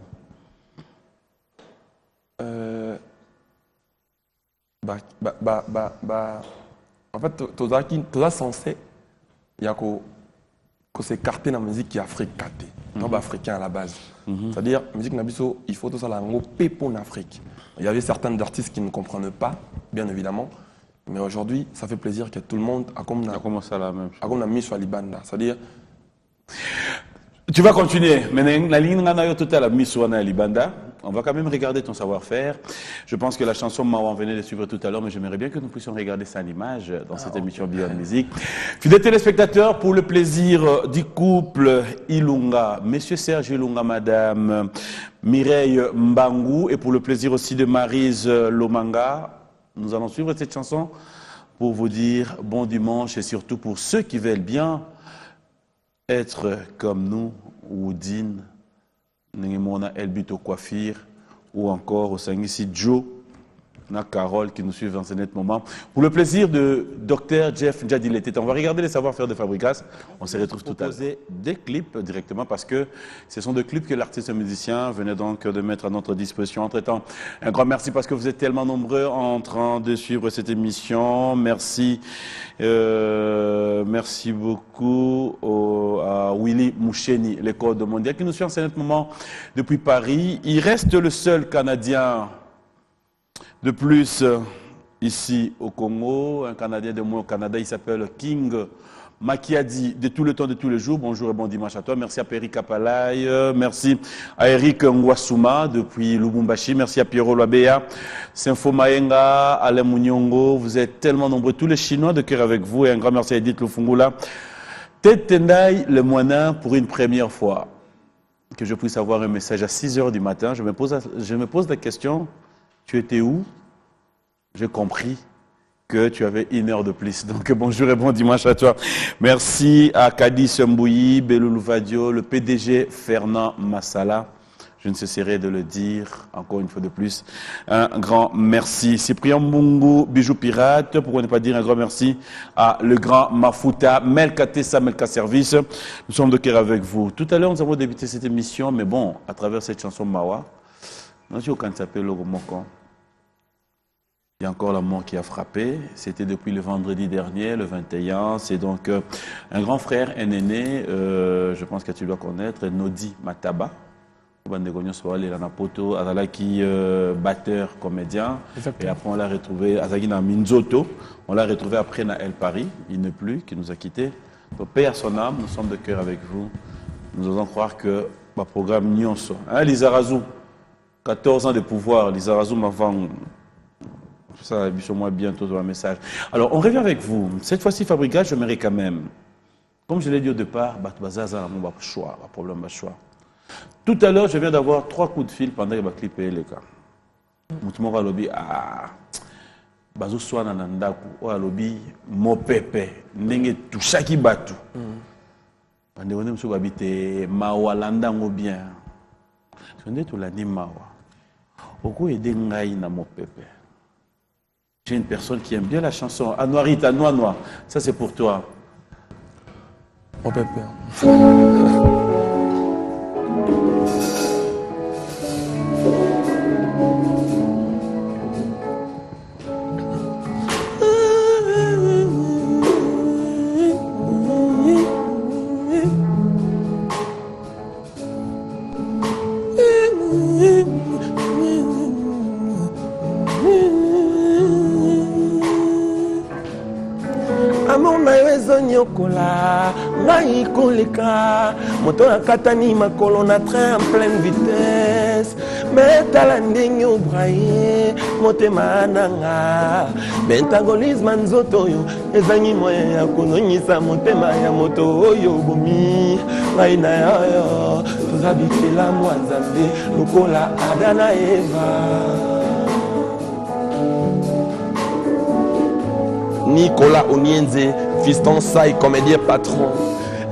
En fait, tu as censé s'écarter dans la musique qui est africaine, non africain à la base. C'est-à-dire, la musique Nabiso, il faut tout ça là, en Afrique. Il y avait certains artistes qui ne comprennent pas, bien évidemment. Mais aujourd'hui, ça fait plaisir que tout le monde a comme Ça commence à la même chose. a comme mis sur Libanda. C'est-à-dire, Tu vas continuer. Maintenant, la ligne tout à la Miss Wana Libanda. On va quand même regarder ton savoir-faire. Je pense que la chanson Mawa venait de suivre tout à l'heure, mais j'aimerais bien que nous puissions regarder ça en image dans cette émission Beyond Music. Fidèles téléspectateurs, pour le plaisir du couple Ilunga, Monsieur Serge Ilunga, Madame Mireille Mbangou, et pour le plaisir aussi de Maryse Lomanga, nous allons suivre cette chanson pour vous dire bon dimanche et surtout pour ceux qui veulent bien être comme nous, Woodine, Nengemona Elbito Coiffure, ou encore au Sangisi Joe, na Carole qui nous suivent dans ce net moment. Pour le plaisir de Dr Jeff Njadiletete, on va regarder les savoir-faire de Fabricas. On se retrouve tout à l'heure. Des clips directement parce que ce sont des clips que l'artiste musicien venait donc de mettre à notre disposition. Entre-temps, un grand merci parce que vous êtes tellement nombreux en train de suivre cette émission. Merci. Merci beaucoup à Willy Moucheni, l'école de mondial, qui nous suit en ce net moment depuis Paris. Il reste le seul Canadien de plus, ici au Congo, un Canadien de moins au Canada, il s'appelle King Makiadi, de tout le temps, de tous les jours. Bonjour et bon dimanche à toi. Merci à Perry Kapalai, merci à Eric Ngwasuma depuis Lubumbashi, merci à Pierrot Loabea, Sinfo Maenga, Alain Mounyongo, vous êtes tellement nombreux, tous les Chinois de cœur avec vous, et un grand merci à Edith Lufungula. Ted Tendai, le Moinin, pour une première fois, que je puisse avoir un message à 6 h du matin, je me pose la question. Tu étais où? J'ai compris que tu avais 1 heure de plus. Donc bonjour et bon dimanche à toi. Merci à Kadi Sembouyi, Belou Vadio, le PDG Fernand Massala. Je ne cesserai de le dire encore une fois de plus. Un grand merci. Cyprien Mungu, Bijou Pirate, pourquoi ne pas dire un grand merci à le grand Mafuta, Melka Tessa, Melka Service. Nous sommes de cœur avec vous. Tout à l'heure, nous avons débuté cette émission, mais bon, à travers cette chanson Mawa, il y a encore la mort qui a frappé. C'était depuis le vendredi dernier, le 21. C'est donc un grand frère, un aîné, je pense que tu dois connaître, Nodi Mataba. Azalaki batteur, comédien. Exactement. Et après on l'a retrouvé, Azagi na Minzoto. On l'a retrouvé après na El Paris. Il n'est plus, qui nous a quittés. Donc, paix à son âme, nous sommes de cœur avec vous. Nous osons croire que le programme Nyonso. Hein, Lizarazu 14 ans de pouvoir, Lizarazu m'avant. Ça, moi bientôt dans un message. Alors, on revient avec vous. Cette fois-ci, Fabricas, je m'aimerais quand même. Comme je l'ai dit au départ, mon choix, problème de choix. Tout à l'heure, je viens d'avoir 3 coups de fil pendant que je clipé les cas. Moutouma va lobby à Bazo Swana Nandaku, ou à lobby Mopepe, Nenge Touchaki Batu. Pendant que je habité Mawa Landango bien. Je ne sais pas si Mawa. Pourquoi aider Ngaï na Mopepe? J'ai une personne qui aime bien la chanson. Anoirita, Noa. Ça, c'est pour toi. Mopepe. Nyokola, ngai koleka, moto akatani makolo na train en pleine vitesse. Metala ndenge obraye, motema nanga. Bentagolisme nzoto yo, ezangi moyen ya kononyisa motema ya moto oyo bomi. Ngai na yo, tozabikela mwa Nzambe, lokola Adana Eva. Nicolas Onienze, fiston Sai, comédien patron.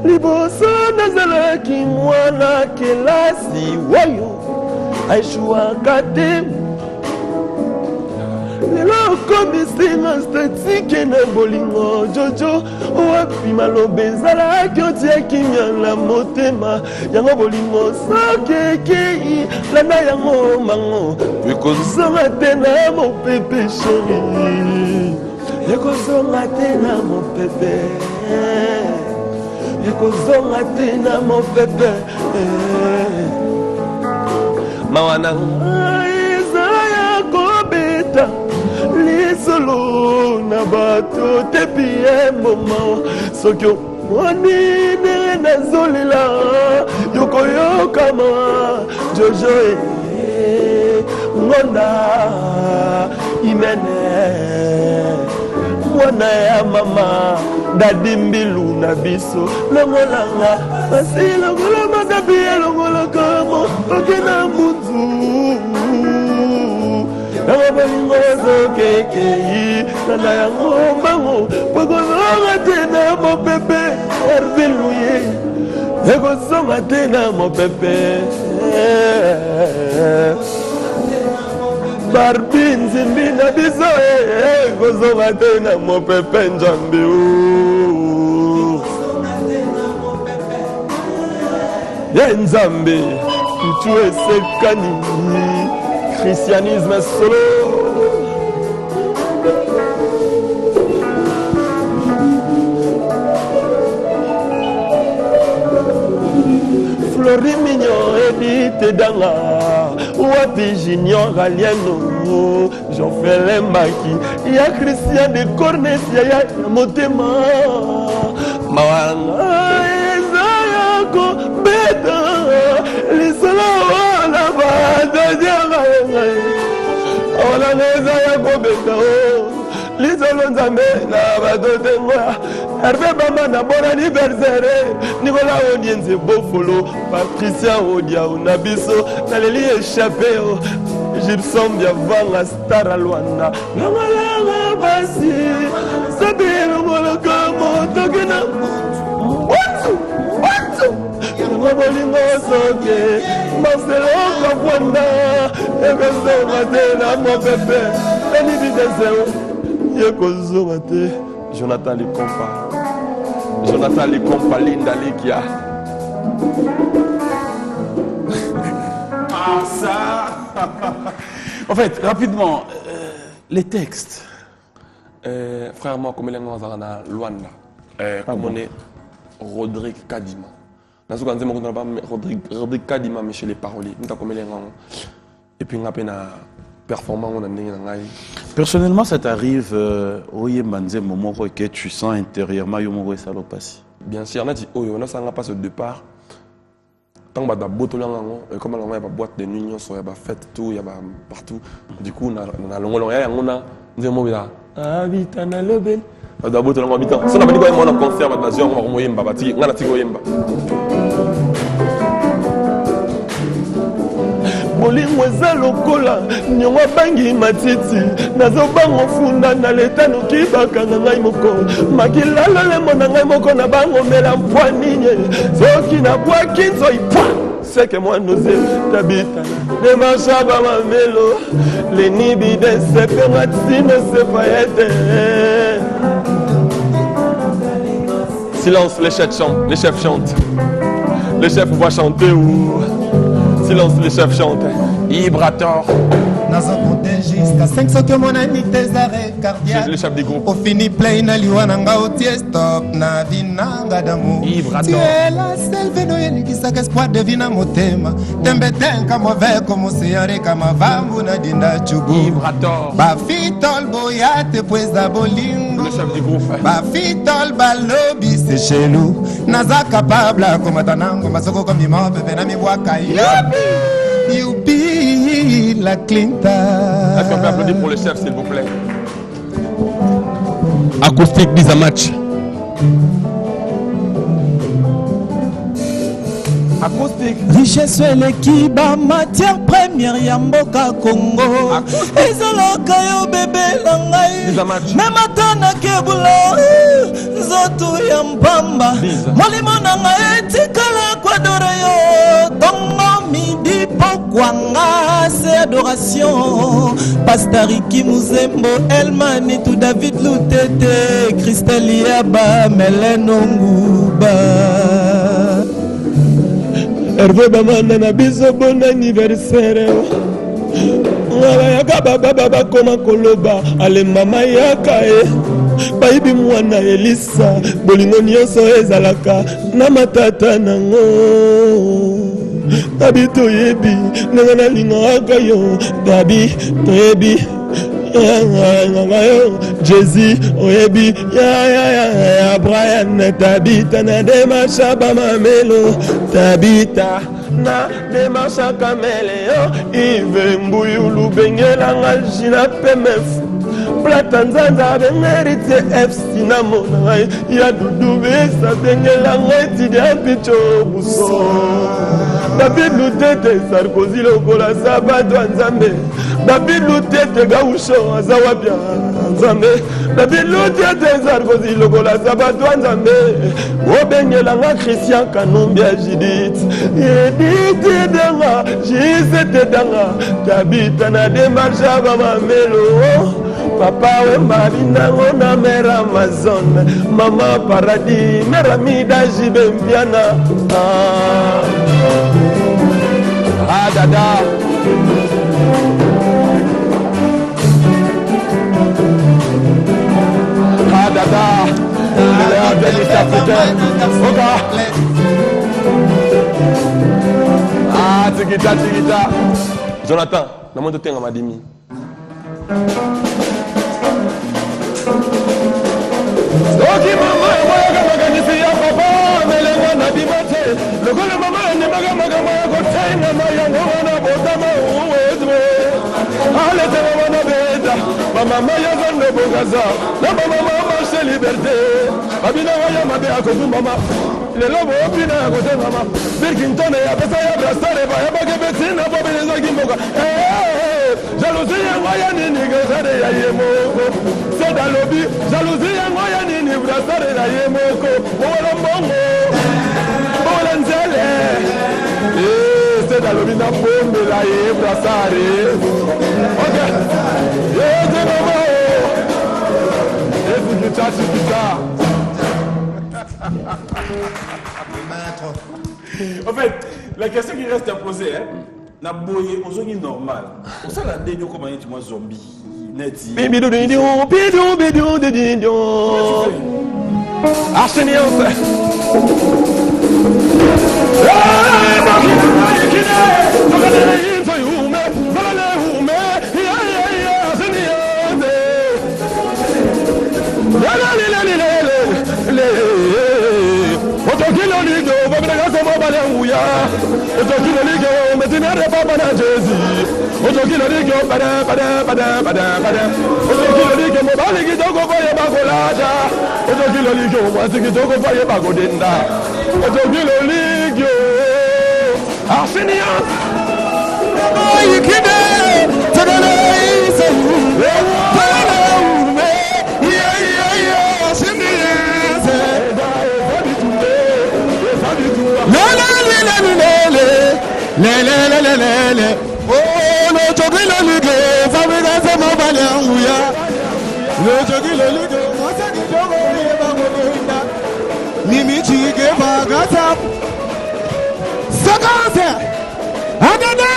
Liboso nazalaki mwana kelasi wayo aishua kate lelo komisina statike na bolingo jojo owapi malobe ezalaki otiaki miala motema yango bolingo sakekei landa yango mango ekozonga te na mopepe sheri ekozonga te na mopepe ekozonga te na mopepe mawa na ngai eza ya kobeta liso solo na bato tepie moment soki omoni ndenge nazolela yokoyokama jojo ngonda imene mwana ya mama dadi mbilu na biso longolanga basi longola madabi ya longola kamo okena munzu nanga balingo zokekei nana yango mbango pokozonga te na mopepe erviluye ekozonga te na mopepe Barbi nzimbi na biso ekozonga te na mopepe nzambe ye nzambe tu esekani christianisme solo Flori mignon Edith Danga Wapi Junior Alieno Jean-Félix Maki Ya Christian de Cornesia Ya Motema Mawanga Ezayako Beda Lisala Wala Bada Dianga Ola Ezayako Beda Lisalo Nzambe Na Badote Mwa Hervé Bama na bon anniversaire Nicolas Odienze Bofolo Patricia Odia Unabiso Naleli échappé Gibson Biavanga Star Alwana Nangalanga Basi Sabino Molokamo Tokena What's Mabolingo Soke Marcelo Kakwanda Ekozo Matena Mopepe Eni Bideseo Yekozo Mate Jonathan Licompa, Linda Likia. Ah, ça. En fait, rapidement, les textes. Frère, moi, comme il est dans Luanda, comme on est Rodrigue Kadima. Dans ce cas, Rodrigue Kadima, mais chez les paroliers. Et puis, on a performant. Personnellement, ça t'arrive au Yémanze, moment que tu sens intérieurement Yomoro et Salopassi? Bien sûr, on a pas ce départ. Tant que tu as comme on a une boîte de nuit, il y a fête, tout, il y a partout. Du coup, on a Bolingo eza lokola nyongo bangi matiti nazobango funda na leta noki bakanga ngai moko makilalo le mona ngai moko na bango mela mpwaninye soki na bwaki nzoi pa seke mwa noze tabita ne mashaba mamelo le nibi de sepe matino sepayete. Silence, les chefs chantent. Les chefs vont chanter ou silence, les chefs chantent. Ibrator. Nazo compter jusqu'à 5 que mon ami tes arrêts cardiaques. Le chef du groupe. Au fini play na liwananga au tie stop na vinanga d'amour. Tu es la seule venoyenne qui s'ac espoir de vina motema. Tembe tenka mauvais comme océan kama vambu na dinda chubu. Ibrator. Ba fitol boyate pues da bolingo. Le chef du groupe. Ba fitol balobi c'est chez nous. Naza capable comme tanango masoko comme mima bebe na mi waka. Youpi la Clinta. Est-ce qu'on peut applaudir pour le chef s'il vous plaît? Acoustique Bizamatch. Acoustique. Richesse l'équipe matière première Yamboka Congo. Ezoloka yo bébé langai. Même atana kebula. Zoto Yambamba. Molimo nanga etikala kwa dorayo. Tongo midi pokwanga c'est adoration. Pastariki Muzembo Elmani tout David Lutete. Christelle Yaba Meleno Nguba. Hervé Bamanda na biso bon anniversaire. Ngala yaka baba koma koloba ale mama yaka baibi mwana Elisa bolingo nyonso ezalaka na matata nango. Tabi toyebi nanga na linga aka yo tabi toyebi Jésus oyebi ya Brian tabita na demasha bamamelo tabita na demasha kamele Ive mbuyulu bengela ngajina pemefu Plata nzanza bengerite FC na mona ya dudubisa bengela ngati dia picho buso David Lutete Sarkozy lokola sabato nzambe David Lutete gausho azawabia nzambe David Lutete Sarkozy lokola sabato nzambe obengela nga Christian Kanumbia Judith Edith danga Jisete danga tabita na démarche bamamelo Papa we marina ngona mera Amazon Mama paradis mera mida jibempiana dada dada tikita Jonathan na moto tenga madimi Oki mama moya maganisi ya papa melenga na dimate lokole mama ne maga moya ko tenga maya ngona botama uwezwe ale te mama na beta mama moya zondo bogaza na mama marche liberté babina waya mabe akozu mama lelo bo pina ko te mama birkintone ya pesa ya brasare ba ya bage betina bo belezo gimboka jalousie ya moya nini gazare ya yemoko c'est dans le but jalousie ya moya nini brasare ya yemoko wala mbongo wala nzele c'est dans le but na pombe la ye brasare ok c'est maman et tu t'as ça en fait la question qui reste à poser na boye ozongi normal osala ndenyo koma yeti mwa zombie neti bidu arsenia Le oh no jogi le ligue fabrica se mo bale uya le jogi le ligue mo se ki jogo ye ba go inda mimi chi ke ba gata sakase adada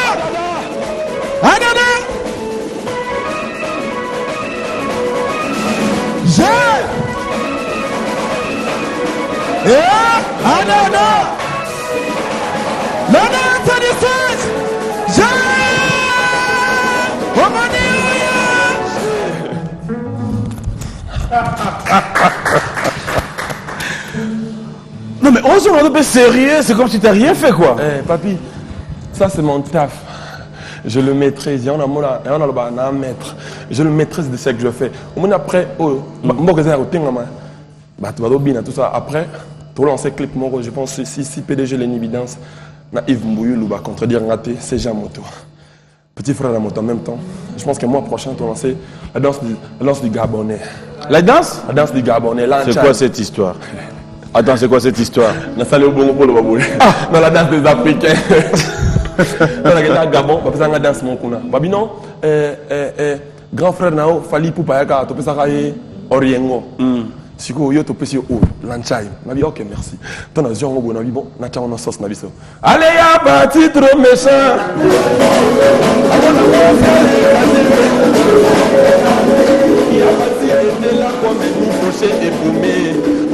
je adada Lana Tadisas Non mais on se rend un peu sérieux, c'est comme si t'as rien fait quoi. Papi, ça c'est mon taf. Je le maîtrise, il y en a un maître. Je le maîtrise de ce que je fais. Au moins après, tout ça. Après, pour lancer clip, je pense si PDG l'évidence, Yves Mbouyou va contredire Ngaté, c'est Jamoto. Petit frère la moto en même temps. Je pense que le mois prochain, tu vas lancer la danse du Gabonais. La danse? La danse du Gabonais. C'est quoi cette histoire? Attends, c'est quoi cette histoire? Dans la danse des Africains. Dans la Gabon, on va danse mon kuna. Babino, grand frère Nao, Fali Poupayaka, tu peux s'arrêter Oriengo. Si vous avez l'anchai, je dis ok, merci. Ton avion, on a dit bon, on a une sauce. Allez, y'a pas titre méchant.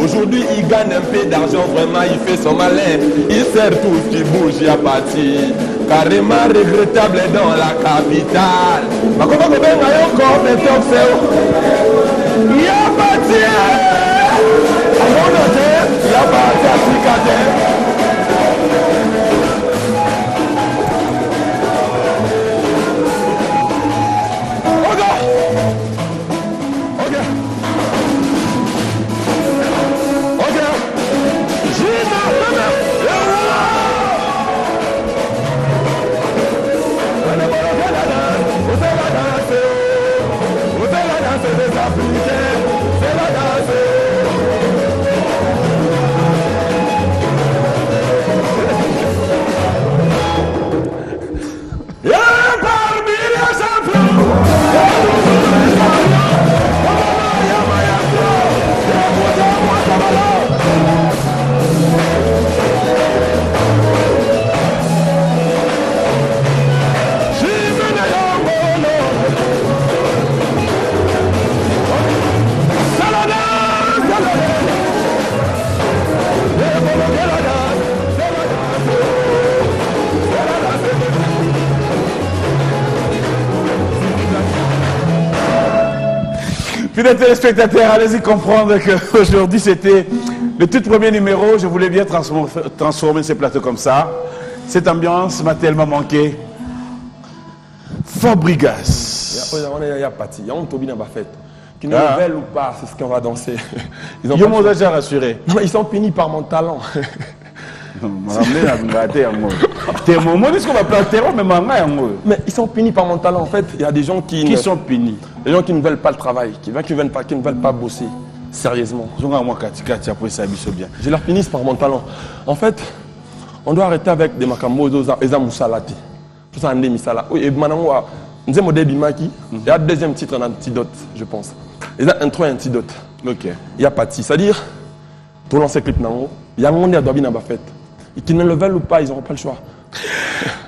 Aujourd'hui, il gagne un peu d'argent, vraiment, il fait son malin. Il sert tout ce qui bouge, il y a parti. carrément regrettable dans la capitale. Ma comment que ben ayo encore mais top c'est ya parti. On a dit ya parti africain. Fidèles téléspectateurs, allez-y comprendre qu'aujourd'hui c'était le tout premier numéro. Je voulais bien transformer ces plateaux comme ça. Cette ambiance m'a tellement manqué. Fabregas. Il y a parti. Il y a un Tobi dans la fête. Qui ne révèle ou pas, c'est ce qu'on va danser. Ils m'ont déjà rassuré. Ils sont punis par mon talent. Mais ils sont punis par mon talent. En fait, il y a des gens qui sont punis. Des gens qui ne veulent pas le travail, qui ne veulent pas bosser sérieusement. Je leur punis par mon talent. En fait, on doit arrêter avec des makambo et Moussalati. Tout ça, on est misala. Et maintenant, il y a un deuxième titre en antidote, je pense. Il y a un troisième antidote. Ok. Il y a parti. C'est-à-dire, tout lancer clip, il y a un monde qui doit bien fait. Et qui ne le veulent ou pas, ils n'auront pas le choix.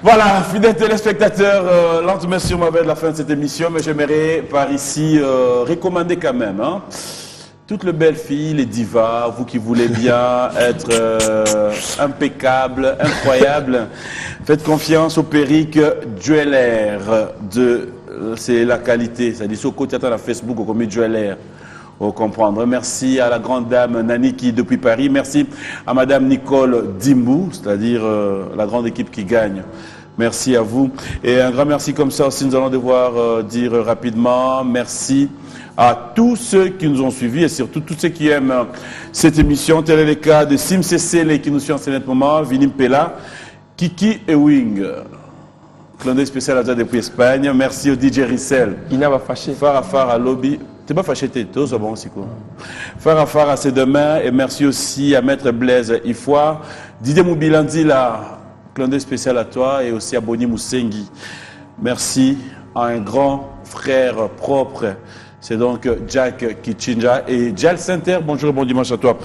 Voilà, fidèles téléspectateurs, lentement sur ma belle la fin de cette émission, mais j'aimerais par ici recommander quand même toutes les belles filles, les divas, vous qui voulez bien être impeccable, incroyable, faites confiance au Perique Jeweler c'est la qualité, c'est-à-dire sur le côté de Facebook, comme Jeweler. Comprendre. Merci à la grande dame Nani qui depuis Paris. Merci à madame Nicole Dimbou, c'est-à-dire la grande équipe qui gagne. Merci à vous. Et un grand merci comme ça aussi, nous allons devoir dire rapidement merci à tous ceux qui nous ont suivis et surtout tous ceux qui aiment cette émission. Tel est le cas de Sim Cecele qui nous suit en ce moment, Vinim Pella, Kiki Ewing. Clin d'œil spécial à toi depuis Espagne. Merci au DJ Rissel. Il n'a pas fâché. Farah Lobby. T'es pas fâché, t'es tout, c'est bon aussi quoi. Farah, c'est demain. Et merci aussi à Maître Blaise Ifoua. Didier Moubilandi, là, clin d'œil spécial à toi. Et aussi à Boni Moussengi. Merci à un grand frère propre. C'est donc Jack Kichinja et Jal Center. Bonjour et bon dimanche à toi.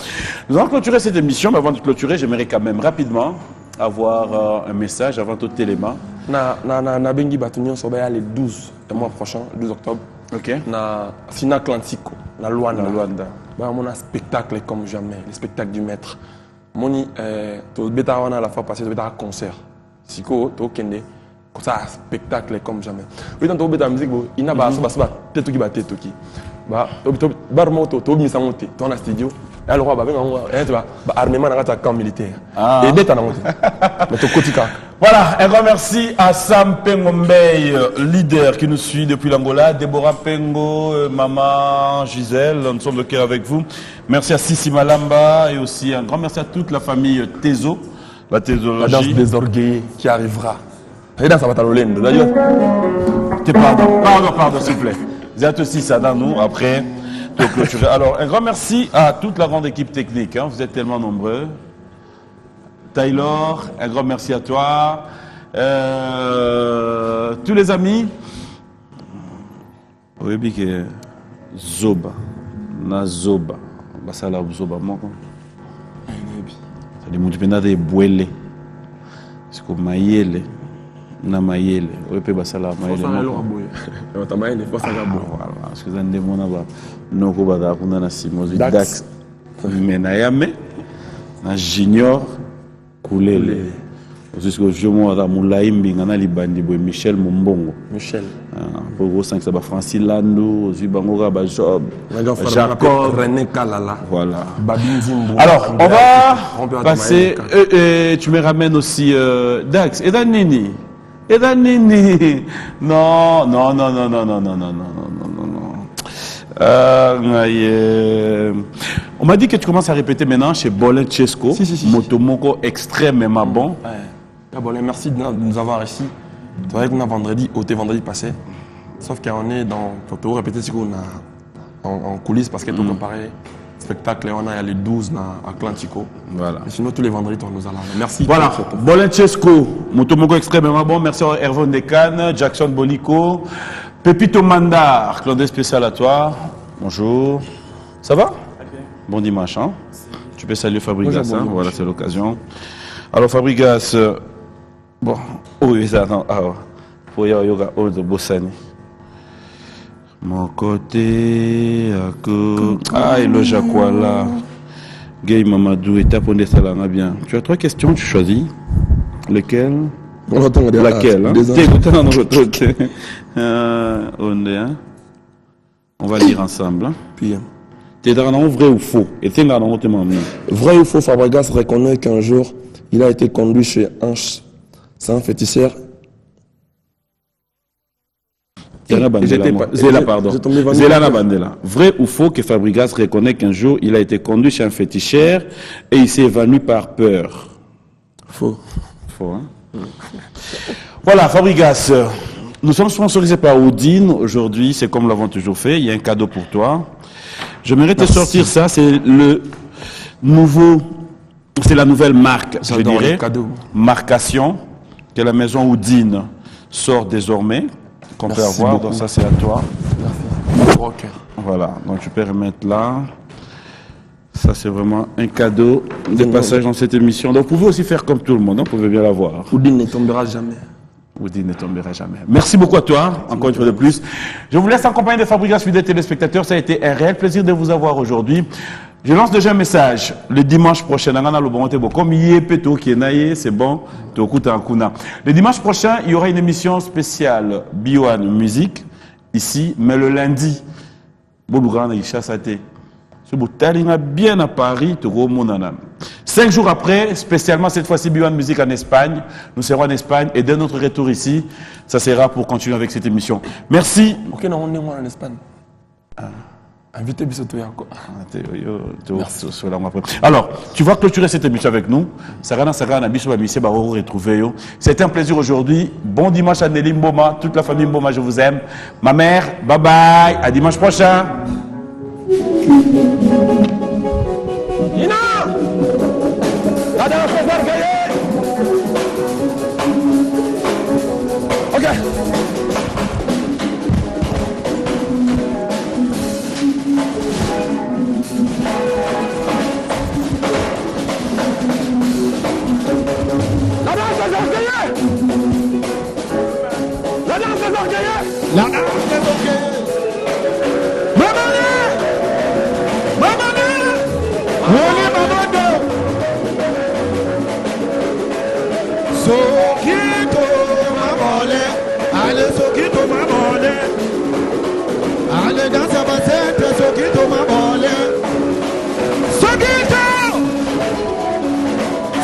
Nous allons clôturer cette émission, mais avant de clôturer, j'aimerais quand même rapidement avoir un message avant tout élément. Na Bengi Batunion Sobaya le 12 le mois prochain, le 12 octobre. Ok. Na Sina Atlantico, na Luanda. Bah, mon spectacle comme jamais, le spectacle du maître. Moni, to beta wana la fois passée, to beta un concert. Siko, to kende, comme ça spectacle comme jamais. Oui, dans to beta musique, il n'a pas ça, teto qui bat teto qui. Bah, to barmo to misangote, to na studio. Alors, armement dans camp militaire. Et bête en voilà, un grand merci à Sam Pengombey, leader qui nous suit depuis l'Angola, Déborah Pengo, Maman Gisèle, nous sommes de cœur avec vous. Merci à Sissi Malamba et aussi un grand merci à toute la famille Tezo, la thésologie. La danse des orgueils qui arrivera. Et dans ça va t'alolendo, d'ailleurs. Pardon, s'il vous plaît. Vous êtes aussi ça dans nous, après. Alors, un grand merci à toute la grande équipe technique. Vous êtes tellement nombreux. Taylor, un grand merci à toi. Tous les amis. Oui, que Zoba. Na Zoba. Basala Zoba. Ça dit, moutipena de Bouele. C'est comme Mayele. Na Mayele. Oui, pe Basala Mayele. Parce que ça ne demande pas. Non, on va avoir un Simosi Dax. Mais Nayame, un Junior Koulele. Jusqu'au jour où on a Moulaïmbi, on a Libandi, Michel Mumbongo. Michel. Pour 5 ça va Francis Landou, Zubangora, Job, Jacob, René Kalala. Voilà. Babine Zimbo. Alors, on va passer. Tu me ramènes aussi Dax. Et Danini. Et Danini. Non, non, non, non, non, non, non, non, non, non, non, non. On m'a dit que tu commences à répéter maintenant chez Bolin Chesco. Si. Motomoko extrêmement bon. Ouais. Bolin, merci de nous avoir ici. C'est vrai qu'on a vendredi passé. Sauf qu'on est dans. Faut te répéter ce qu'on a en coulisses parce que tout préparé. Spectacle, on a les 12 à Atlantico. Voilà. Et sinon, tous les vendredis, on nous a là. Merci. Voilà. Bolin Chesco. Motomoko extrêmement bon. Merci à Hervé Decan, Jackson Bonico. Pépito Mandar, Claude spécial à toi. Bonjour. Ça va? Bon dimanche. Hein? Tu peux saluer Fabrigas. Bonjour, bon voilà, c'est l'occasion. Alors, Fabrigas, bon, oui, ça, non, pour yoga, de Bossani. Mon côté, ah, il le Jacquala. Gay Mamadou, étape on est ça là, bien. Tu as 3 questions, tu choisis. Lesquelles? Laquelle? Hein? On va lire ensemble. Hein? Puis, t'es dans un vrai ou faux? Et t'es dans un vrai ou faux, Fabregas reconnaît qu'un jour, il a été conduit chez un féticheur. Zéla, pardon. Zéla Bandela. Vrai ou faux que Fabregas reconnaît qu'un jour, il a été conduit chez un féticheur et il s'est évanoui par peur? Faux. Faux, hein? Voilà, Fabregas, nous sommes sponsorisés par Odine aujourd'hui, c'est comme nous l'avons toujours fait, il y a un cadeau pour toi. J'aimerais te sortir ça, c'est le nouveau, c'est la nouvelle marque, je dirais, marcation, que la maison Odine sort désormais, qu'on peut avoir, beaucoup. Donc ça c'est à toi. Merci. Okay. Voilà, donc tu peux remettre là. Ça, c'est vraiment un cadeau de passage dans cette émission. Donc, vous pouvez aussi faire comme tout le monde, hein, vous pouvez bien l'avoir. Oudine ne tombera jamais. Oudine ne tombera jamais. Merci beaucoup à toi, encore une fois de plus. Je vous laisse en compagnie de Fabrigas, fidèles téléspectateurs. Ça a été un réel plaisir de vous avoir aujourd'hui. Je lance déjà un message. Le dimanche prochain, comme c'est bon, le dimanche prochain, il y aura une émission spéciale Bioan Musique, ici, mais le lundi, bien à Paris, 5 jours après, spécialement cette fois-ci, Bioan Musique en Espagne. Nous serons en Espagne et dès notre retour ici, ça sera pour continuer avec cette émission. Merci. Ok, non, on est en Espagne. Invité Bissoto Yako. Alors, tu vas clôturer cette émission avec nous. C'était un plaisir aujourd'hui. Bon dimanche à Nelly Mboma, toute la famille Mboma, je vous aime. Ma mère, bye bye, à dimanche prochain. Ina! Ada César Gaye! Ok. La danse des orgueilleux! La danse des orgueilleux! La danse des orgueilleux! Sokito mamole, ale sokito mamole, ale dansa basete sokito mamole, sokito,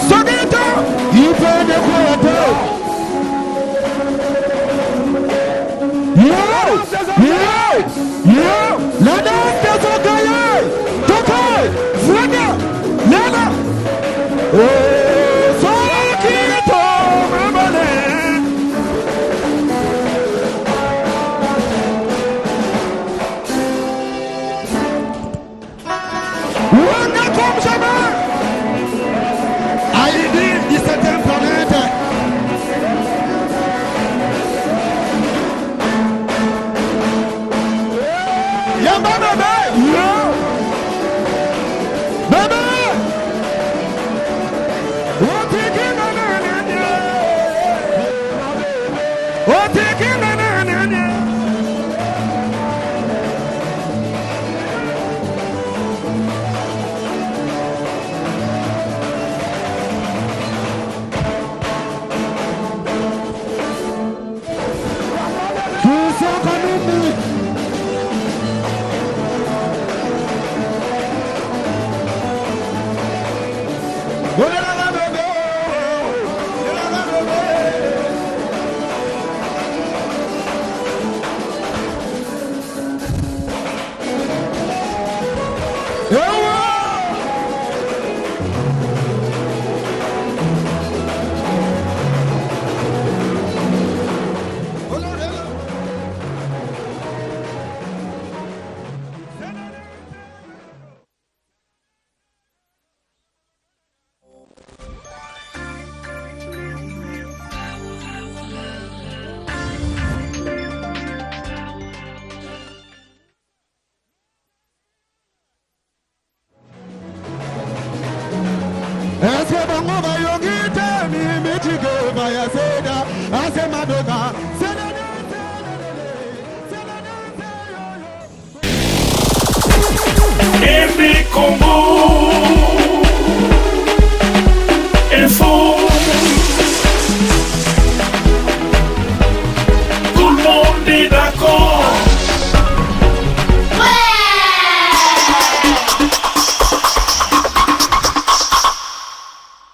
sokito, ipe de koto, yo, la danse sokaye, tokai, frega, nana, Ese bongo bayongite mimi chike baya seda ase madoka seda Every combo